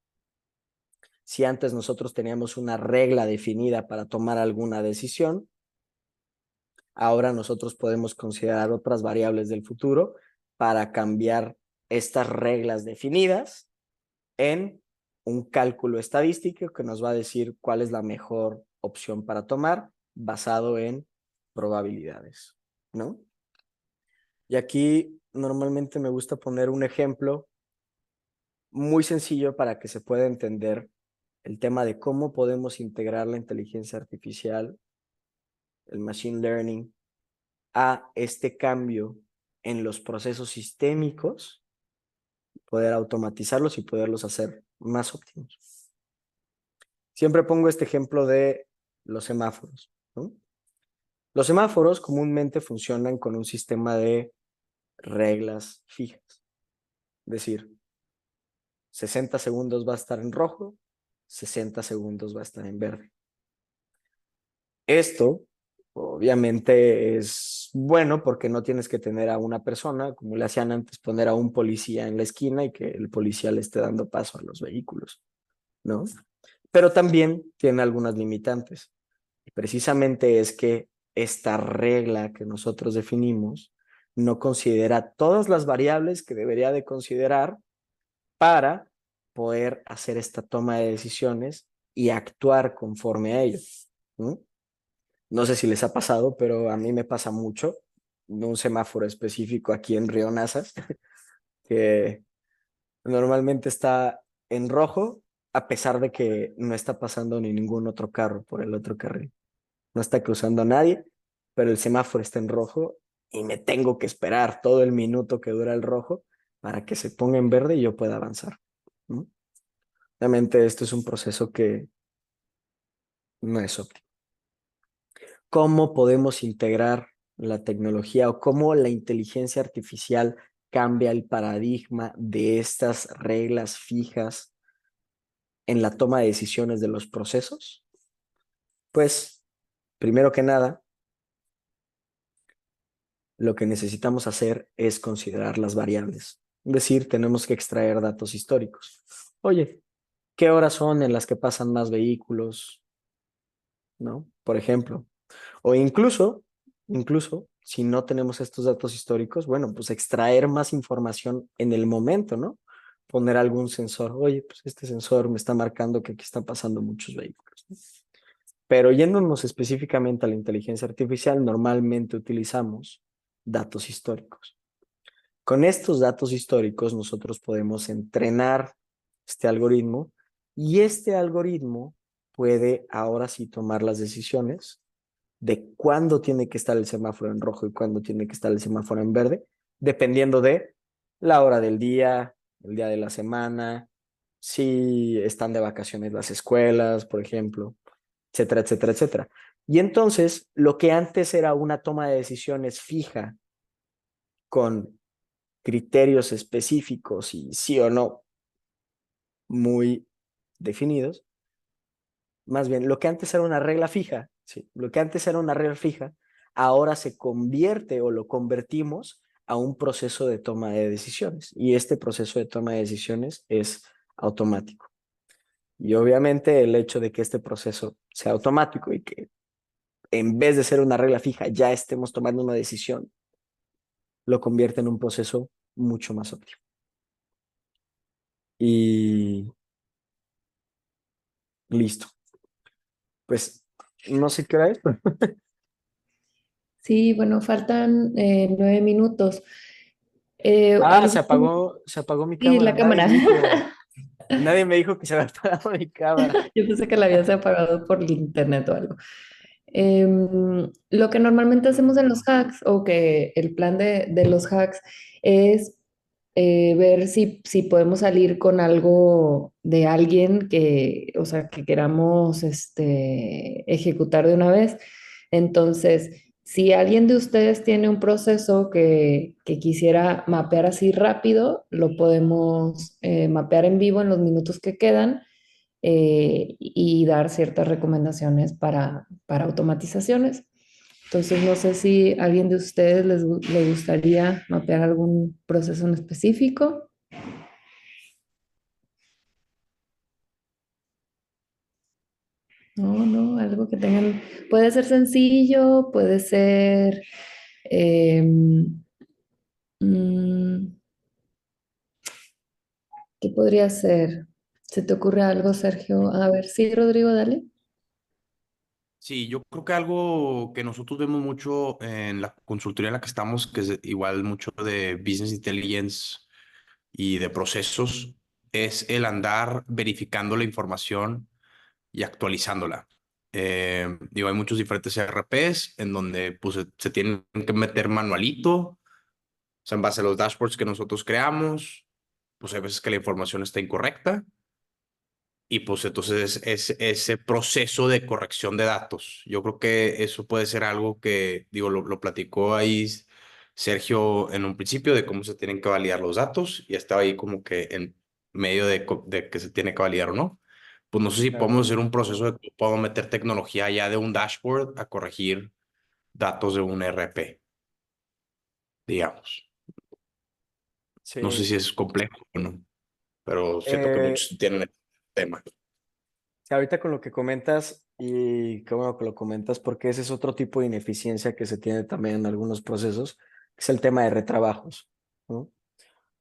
si antes nosotros teníamos una regla definida para tomar alguna decisión, ahora nosotros podemos considerar otras variables del futuro para cambiar estas reglas definidas en un cálculo estadístico que nos va a decir cuál es la mejor opción para tomar basado en probabilidades, ¿no? Y aquí normalmente me gusta poner un ejemplo muy sencillo para que se pueda entender el tema de cómo podemos integrar la inteligencia artificial, el machine learning, a este cambio en los procesos sistémicos, poder automatizarlos y poderlos hacer más óptimos. Siempre pongo este ejemplo de los semáforos, ¿no? Los semáforos comúnmente funcionan con un sistema de reglas fijas. Es decir, 60 segundos va a estar en rojo, 60 segundos va a estar en verde. Esto obviamente es bueno porque no tienes que tener a una persona, como le hacían antes, poner a un policía en la esquina y que el policía le esté dando paso a los vehículos, ¿no? Pero también tiene algunas limitantes. Y precisamente es que esta regla que nosotros definimos no considera todas las variables que debería de considerar para poder hacer esta toma de decisiones y actuar conforme a ello, ¿no? No sé si les ha pasado, pero a mí me pasa mucho. Un semáforo específico aquí en Río Nazas, que normalmente está en rojo, a pesar de que no está pasando ni ningún otro carro por el otro carril. No está cruzando a nadie, pero el semáforo está en rojo y me tengo que esperar todo el minuto que dura el rojo para que se ponga en verde y yo pueda avanzar, ¿no? Obviamente esto es un proceso que no es óptimo. ¿Cómo podemos integrar la tecnología o cómo la inteligencia artificial cambia el paradigma de estas reglas fijas en la toma de decisiones de los procesos? Pues, primero que nada, lo que necesitamos hacer es considerar las variables. Es decir, tenemos que extraer datos históricos. Oye, ¿qué horas son en las que pasan más vehículos? ¿No? Por ejemplo. O incluso, si no tenemos estos datos históricos, bueno, pues extraer más información en el momento, ¿no? poner algún sensor. Oye, pues este sensor me está marcando que aquí están pasando muchos vehículos, ¿no? Pero yéndonos específicamente a la inteligencia artificial, normalmente utilizamos datos históricos. Con estos datos históricos nosotros podemos entrenar este algoritmo y este algoritmo puede ahora sí tomar las decisiones de cuándo tiene que estar el semáforo en rojo y cuándo tiene que estar el semáforo en verde, dependiendo de la hora del día, el día de la semana, si están de vacaciones las escuelas, por ejemplo, etcétera, etcétera, etcétera. Y entonces, lo que antes era una toma de decisiones fija con criterios específicos y sí o no muy definidos, más bien, lo que antes era una regla fija, sí, lo que antes era una regla fija, ahora se convierte o lo convertimos a un proceso de toma de decisiones. Y este proceso de toma de decisiones es automático. Y obviamente el hecho de que este proceso sea automático y que en vez de ser una regla fija ya estemos tomando una decisión, lo convierte en un proceso mucho más óptimo. Y listo. Pues no sé qué hora es, pero... Sí, bueno, faltan 9 minutos. Ah, Algo, se apagó mi sí, cámara. la cámara. Nadie me dijo que se había apagado mi cámara. Yo pensé que la habías apagado por el internet o algo. Lo que normalmente hacemos en los hacks o que el plan de los hacks es ver si podemos salir con algo de alguien que, o sea, que queramos ejecutar de una vez. Entonces, si alguien de ustedes tiene un proceso que quisiera mapear así rápido, lo podemos mapear en vivo en los minutos que quedan y dar ciertas recomendaciones para automatizaciones. Entonces, no sé si a alguien de ustedes le gustaría mapear algún proceso en específico. No, no, algo que tengan, puede ser sencillo, puede ser, em, mm, ¿qué podría ser? ¿Se te ocurre algo, Sergio? A ver, sí, Rodrigo, dale. Sí, yo creo que algo que nosotros vemos mucho en la consultoría en la que estamos, que es igual mucho de business intelligence y de procesos, es el andar verificando la información y actualizándola. Hay muchos diferentes ERPs en donde pues, se tienen que meter manualito, o sea, en base a los dashboards que nosotros creamos, pues hay veces que la información está incorrecta. Y pues entonces es ese proceso de corrección de datos. Yo creo que eso puede ser algo que, digo, lo platicó ahí Sergio en un principio de cómo se tienen que validar los datos y estaba ahí como que en medio de que se tiene que validar o no. Pues no sé si Claro. podemos hacer un proceso de que puedo meter tecnología ya de un dashboard a corregir datos de un ERP, digamos. No sé Sí. si es complejo o no, pero siento que Eh, muchos tienen el tema. sí, ahorita con lo que comentas, y qué bueno que lo comentas, porque ese es otro tipo de ineficiencia que se tiene también en algunos procesos, que es el tema de retrabajos, ¿no?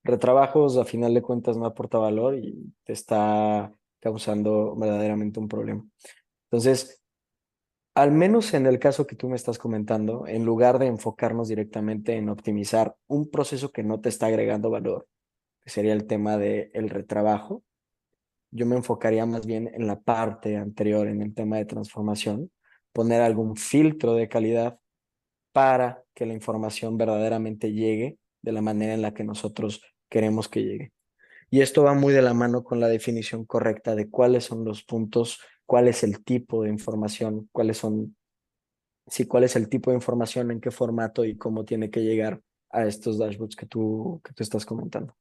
Retrabajos, a final de cuentas, no aporta valor y te está causando verdaderamente un problema. Entonces, al menos en el caso que tú me estás comentando, en lugar de enfocarnos directamente en optimizar un proceso que no te está agregando valor, que sería el tema del retrabajo, yo me enfocaría más bien en la parte anterior, en el tema de transformación, poner algún filtro de calidad para que la información verdaderamente llegue de la manera en la que nosotros queremos que llegue. Y esto va muy de la mano con la definición correcta de cuáles son los puntos, cuál es el tipo de información, cuáles son, sí, cuál es el tipo de información, en qué formato y cómo tiene que llegar a estos dashboards que tú estás comentando.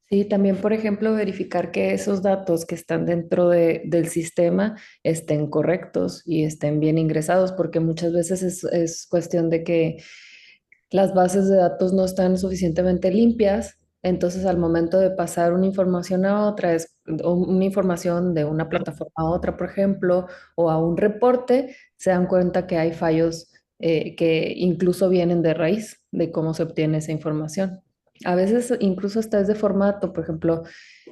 Sí, también, por ejemplo, verificar que esos datos que están dentro del sistema estén correctos y estén bien ingresados, porque muchas veces es cuestión de que las bases de datos no están suficientemente limpias. Entonces, al momento de pasar una información a otra, o una información de una plataforma a otra, por ejemplo, o a un reporte, se dan cuenta que hay fallos que incluso vienen de raíz de cómo se obtiene esa información. A veces incluso hasta es de formato, por ejemplo,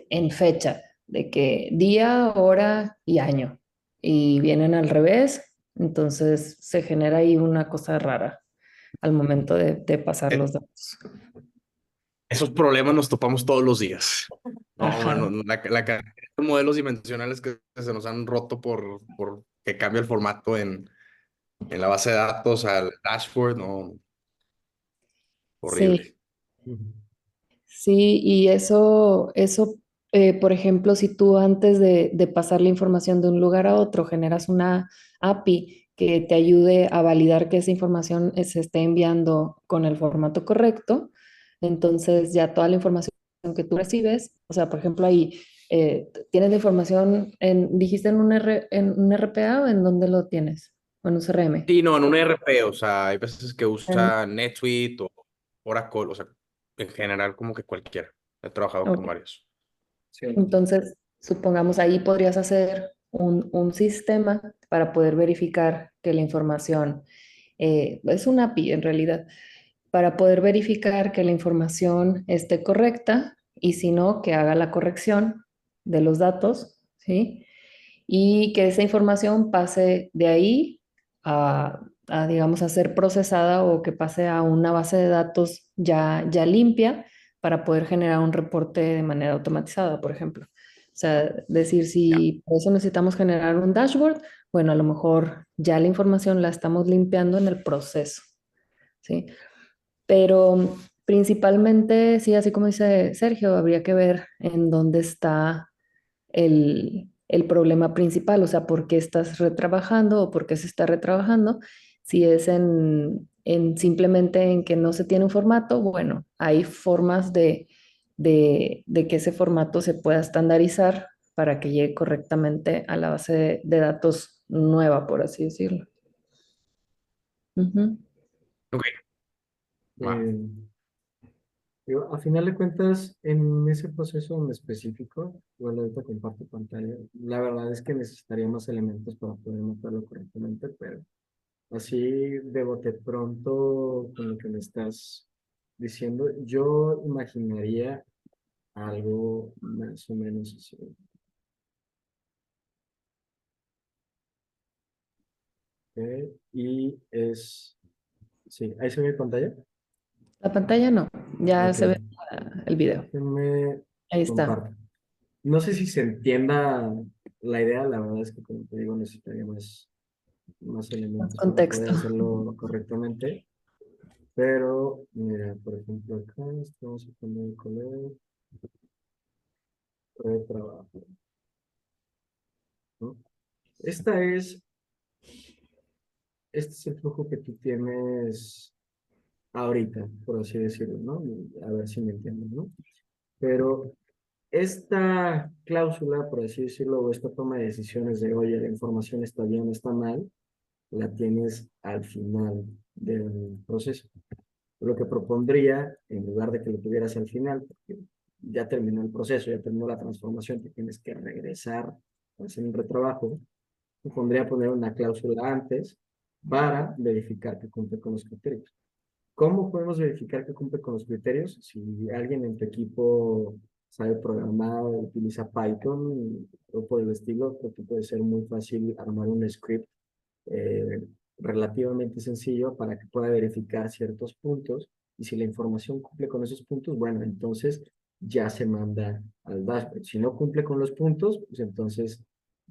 en fecha, de que día, hora y año. Y vienen al revés, entonces se genera ahí una cosa rara al momento de pasar Eh, los datos. Esos problemas nos topamos todos los días. No, mano, Ajá. la cantidad de modelos dimensionales que se nos han roto por que cambia el formato en la base de datos al dashboard, no, Sí, horrible. Ujú. sí, y por ejemplo, si tú antes de pasar la información de un lugar a otro generas una API que te ayude a validar que esa información se esté enviando con el formato correcto, entonces ya toda la información que tú recibes, o sea, por ejemplo, ahí tienes la información dijiste en un RPA o en dónde lo tienes, o en un CRM. Sí, no, en un ERP, o sea, hay veces que En- usa NetSuite o Oracle, o sea, en general como que cualquiera. He trabajado con ok. varios. Sí. Entonces, supongamos ahí podrías hacer un sistema para poder verificar que la información, es una API en realidad, para poder verificar que la información esté correcta y si no, que haga la corrección de los datos, ¿sí? Y que esa información pase de ahí digamos, a ser procesada o que pase a una base de datos ya limpia para poder generar un reporte de manera automatizada, por ejemplo. O sea, decir Ya. si por eso necesitamos generar un dashboard, bueno, a lo mejor ya la información la estamos limpiando en el proceso, ¿sí? Pero principalmente, sí, así como dice Sergio, habría que ver en dónde está el problema principal, o sea, por qué estás retrabajando o por qué se está retrabajando. Si es en simplemente en que no se tiene un formato, bueno, hay formas de que ese formato se pueda estandarizar para que llegue correctamente a la base de datos nueva, por así decirlo. Ujú. Ok, va. Eh, Digo, a final de cuentas, en ese proceso en específico, bueno, ahorita comparto pantalla, la verdad es que necesitaría más elementos para poder notarlo correctamente, pero así de bote pronto, con lo que me estás diciendo, yo imaginaría algo más o menos así. ¿Ok? Y es, sí, ahí se ve mi pantalla. La pantalla no, ya Ok, se ve el video. déjenme Ahí está. comparto. No sé si se entienda la idea, la verdad es que como te digo, necesitaría más elementos para poder Contexto. hacerlo correctamente. Pero, mira, por ejemplo, acá vamos a poner el color de trabajo, ¿no? Esta es, este es el flujo que tú tienes ahorita, por así decirlo, ¿no? A ver si me entienden, ¿no? Pero esta cláusula, por así decirlo, o esta toma de decisiones de, oye, la información está bien, está mal, la tienes al final del proceso. Lo que propondría, en lugar de que lo tuvieras al final, porque ya terminó el proceso, ya terminó la transformación, te tienes que regresar a hacer un retrabajo, propondría poner una cláusula antes para verificar que cumple con los criterios. ¿Cómo podemos verificar que cumple con los criterios? Si alguien en tu equipo sabe programar, utiliza Python o por el estilo, creo que puede ser muy fácil armar un script eh, relativamente sencillo para que pueda verificar ciertos puntos y si la información cumple con esos puntos, bueno, entonces ya se manda al dashboard. Si no cumple con los puntos, pues entonces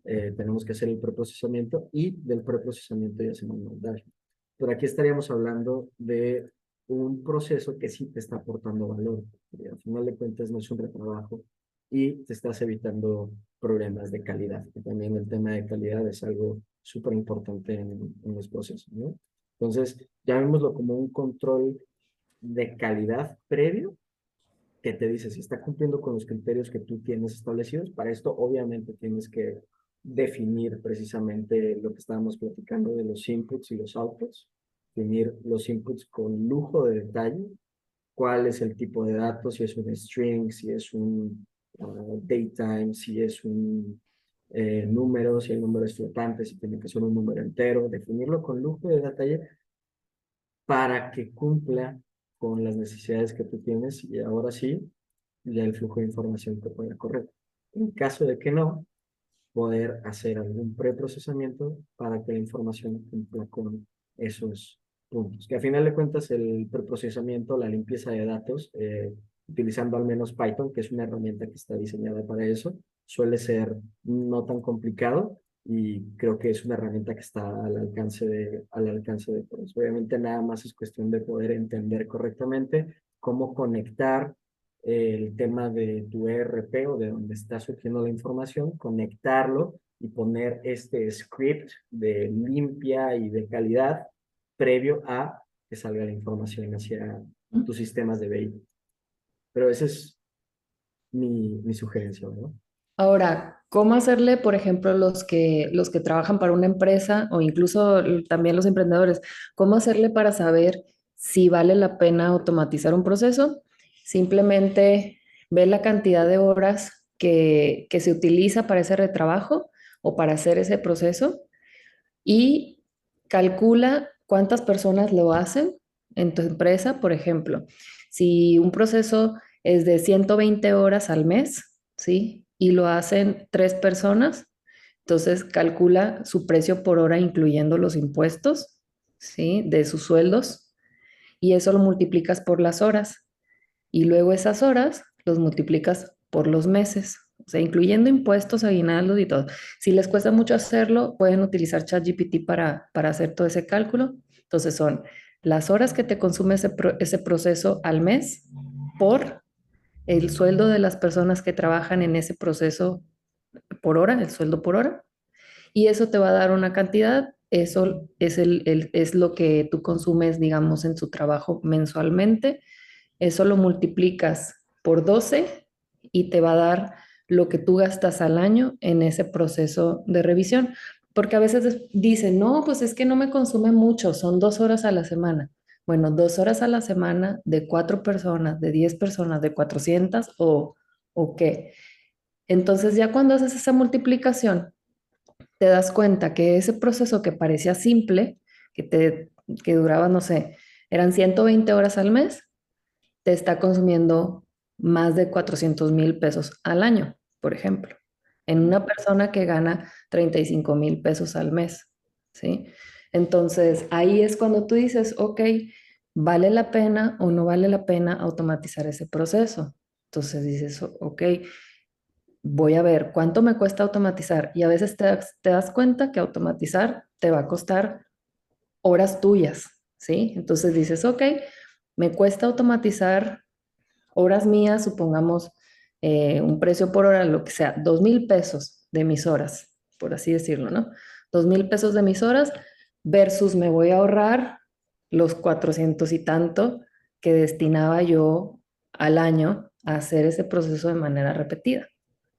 tenemos que hacer el preprocesamiento y del preprocesamiento ya se manda al dashboard. Pero aquí estaríamos hablando de un proceso que sí te está aportando valor. Al final de cuentas no es un retrabajo y te estás evitando problemas de calidad. Que también el tema de calidad es algo súper importante en los procesos, ¿no? Entonces, llamémoslo como un control de calidad previo que te dice si está cumpliendo con los criterios que tú tienes establecidos. Para esto, obviamente, tienes que definir precisamente lo que estábamos platicando de los inputs y los outputs, definir los inputs con lujo de detalle, cuál es el tipo de datos, si es un string, si es un datetime, si es un número, si el número es flotante, si tiene que ser un número entero, definirlo con lujo de detalle para que cumpla con las necesidades que tú tienes y ahora sí, ya el flujo de información te puede correr. En caso de que no, poder hacer algún preprocesamiento para que la información cumpla con esos puntos. Que a final de cuentas el preprocesamiento, la limpieza de datos, utilizando al menos Python, que es una herramienta que está diseñada para eso, suele ser no tan complicado y creo que es una herramienta que está al alcance de todos. Obviamente nada más es cuestión de poder entender correctamente cómo conectar el tema de tu ERP o de donde está surgiendo la información, conectarlo y poner este script de limpia y de calidad previo a que salga la información hacia tus sistemas de BI. Pero esa es mi sugerencia, ¿no? Ahora, ¿cómo hacerle, por ejemplo, los que trabajan para una empresa o incluso también los emprendedores, cómo hacerle para saber si vale la pena automatizar un proceso? Simplemente ve la cantidad de horas que se utiliza para ese retrabajo o para hacer ese proceso y calcula cuántas personas lo hacen en tu empresa, por ejemplo. Si un proceso es de 120 horas al mes, ¿sí? Y lo hacen 3 personas, entonces calcula su precio por hora incluyendo los impuestos, ¿sí? De sus sueldos y eso lo multiplicas por las horas y luego esas horas los multiplicas por los meses, o sea, incluyendo impuestos, aguinaldos y todo. Si les cuesta mucho hacerlo, pueden utilizar ChatGPT para hacer todo ese cálculo. Entonces son las horas que te consume ese proceso al mes por el sueldo de las personas que trabajan en ese proceso por hora, el sueldo por hora, y eso te va a dar una cantidad. Eso es lo que tú consumes, digamos, en su trabajo mensualmente. Eso lo multiplicas por 12 y te va a dar lo que tú gastas al año en ese proceso de revisión. Porque a veces dicen, no, pues es que no me consume mucho, son 2 horas a la semana. Bueno, 2 horas a la semana de 4 personas, de 10 personas, de 400 o qué. Entonces ya cuando haces esa multiplicación, te das cuenta que ese proceso que parecía simple, que duraba, no sé, eran 120 horas al mes, te está consumiendo más de 400,000 pesos al año, por ejemplo, en una persona que gana 35,000 pesos al mes, ¿sí? Entonces, ahí es cuando tú dices, ok, ¿vale la pena o no vale la pena automatizar ese proceso? Entonces dices, ok, voy a ver cuánto me cuesta automatizar y a veces te das cuenta que automatizar te va a costar horas tuyas, ¿sí? Entonces dices, ok, me cuesta automatizar horas mías, supongamos un precio por hora, lo que sea, 2,000 pesos de mis horas, por así decirlo, ¿no? 2,000 pesos de mis horas versus me voy a ahorrar los 400 y tanto que destinaba yo al año a hacer ese proceso de manera repetida,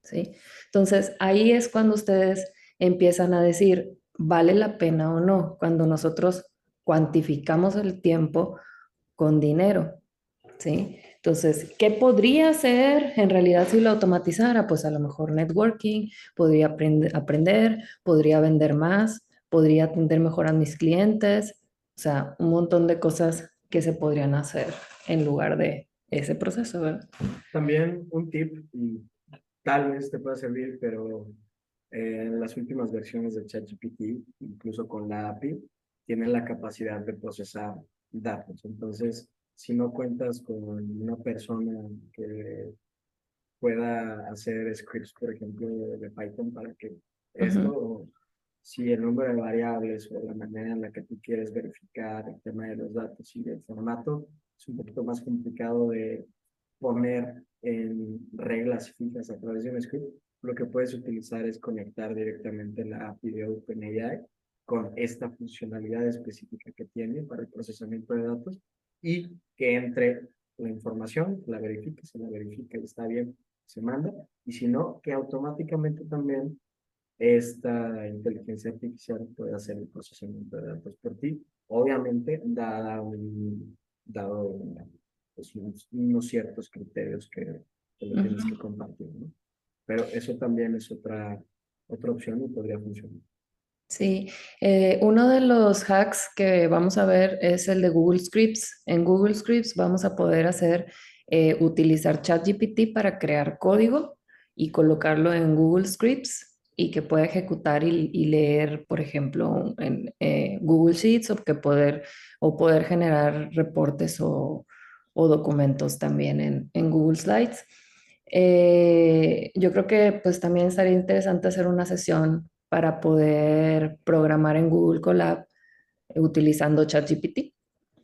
¿sí? Entonces, ahí es cuando ustedes empiezan a decir, ¿vale la pena o no? Cuando nosotros cuantificamos el tiempo con dinero, ¿sí? Entonces, ¿qué podría hacer en realidad si lo automatizara? Pues a lo mejor networking, podría aprender, podría vender más, podría atender mejor a mis clientes, o sea, un montón de cosas que se podrían hacer en lugar de ese proceso, ¿verdad? También un tip, y tal vez te pueda servir, pero en las últimas versiones de ChatGPT, incluso con la API, tienen la capacidad de procesar datos. Entonces, si no cuentas con una persona que pueda hacer scripts, por ejemplo, de Python para que esto, Ujú, o si el número de variables o la manera en la que tú quieres verificar el tema de los datos y del formato, es un poquito más complicado de poner en reglas fijas a través de un script. Lo que puedes utilizar es conectar directamente la API de OpenAI con esta funcionalidad específica que tiene para el procesamiento de datos y que entre la información, la verifique, se la verifica y está bien, se manda, y si no, que automáticamente también esta inteligencia artificial puede hacer el procesamiento de datos por ti, obviamente dado pues, unos ciertos criterios que lo tienes que ujú. compartir, ¿no? Pero eso también es otra opción y podría funcionar. Sí, uno de los hacks que vamos a ver es el de Google Scripts. En Google Scripts vamos a poder utilizar ChatGPT para crear código y colocarlo en Google Scripts y que pueda ejecutar y leer, por ejemplo, en Google Sheets o poder generar reportes o documentos también en Google Slides. Yo creo que pues también estaría interesante hacer una sesión para poder programar en Google Colab utilizando ChatGPT.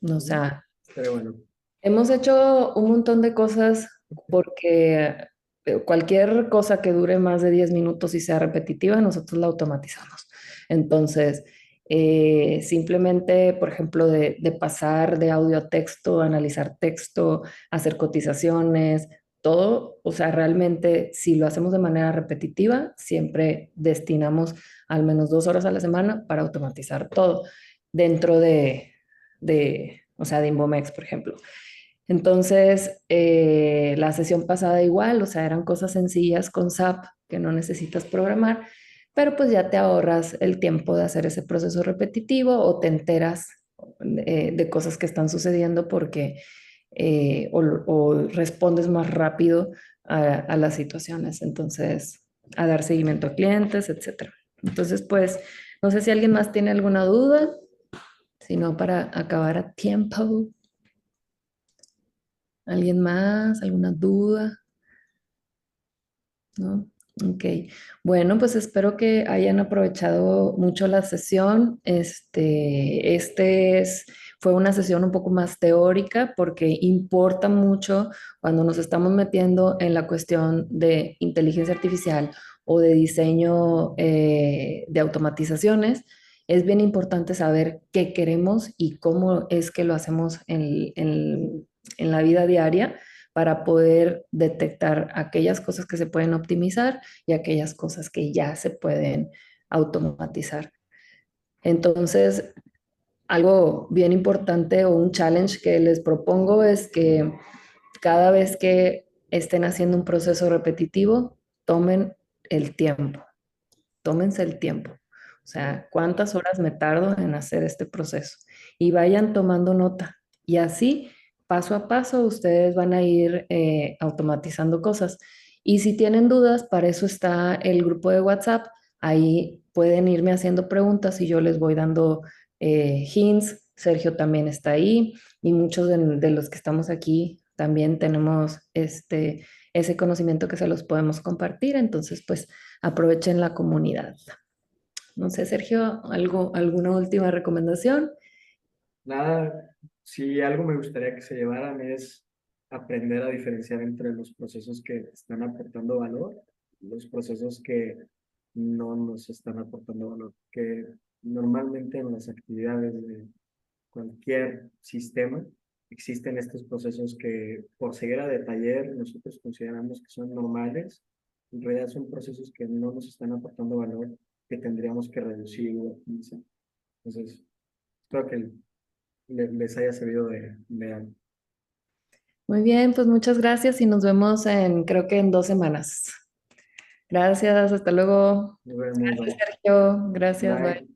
O sea, Pero bueno, hemos hecho un montón de cosas porque cualquier cosa que dure más de 10 minutos y sea repetitiva, nosotros la automatizamos. Entonces, simplemente, por ejemplo, de pasar de audio a texto, analizar texto, hacer cotizaciones, todo, o sea, realmente si lo hacemos de manera repetitiva, siempre destinamos al menos 2 horas a la semana para automatizar todo dentro o sea, de Inbomex, por ejemplo. Entonces, la sesión pasada igual, o sea, eran cosas sencillas con SAP que no necesitas programar, pero pues ya te ahorras el tiempo de hacer ese proceso repetitivo o te enteras de cosas que están sucediendo porque o respondes más rápido a las situaciones, entonces, a dar seguimiento a clientes, etcétera. Entonces, pues, no sé si alguien más tiene alguna duda, si no, para acabar a tiempo. ¿Alguien más? ¿Alguna duda? ¿No? Ok. Bueno, pues espero que hayan aprovechado mucho la sesión. Fue una sesión un poco más teórica porque importa mucho cuando nos estamos metiendo en la cuestión de inteligencia artificial o de diseño de automatizaciones. Es bien importante saber qué queremos y cómo es que lo hacemos en la vida diaria para poder detectar aquellas cosas que se pueden optimizar y aquellas cosas que ya se pueden automatizar. Entonces, algo bien importante o un challenge que les propongo es que cada vez que estén haciendo un proceso repetitivo, tomen el tiempo, tómense el tiempo. O sea, ¿cuántas horas me tardo en hacer este proceso? Y vayan tomando nota. Y así, paso a paso, ustedes van a ir automatizando cosas. Y si tienen dudas, para eso está el grupo de WhatsApp. Ahí pueden irme haciendo preguntas y yo les voy dando hints. Sergio también está ahí y muchos de los que estamos aquí también tenemos ese conocimiento que se los podemos compartir. Entonces, pues aprovechen la comunidad. No sé, Sergio, alguna última recomendación? nada, si algo me gustaría que se llevaran es aprender a diferenciar entre los procesos que están aportando valor y los procesos que no nos están aportando valor, que normalmente en las actividades de cualquier sistema existen estos procesos que por ceguera de taller nosotros consideramos que son normales, en realidad son procesos que no nos están aportando valor, que tendríamos que reducir o optimizar. Entonces, espero que les haya servido de algo. Muy bien, pues muchas gracias y nos vemos creo que en 2 semanas. Gracias, hasta luego. Nos vemos, Gracias, Sergio. Gracias, bye. bye.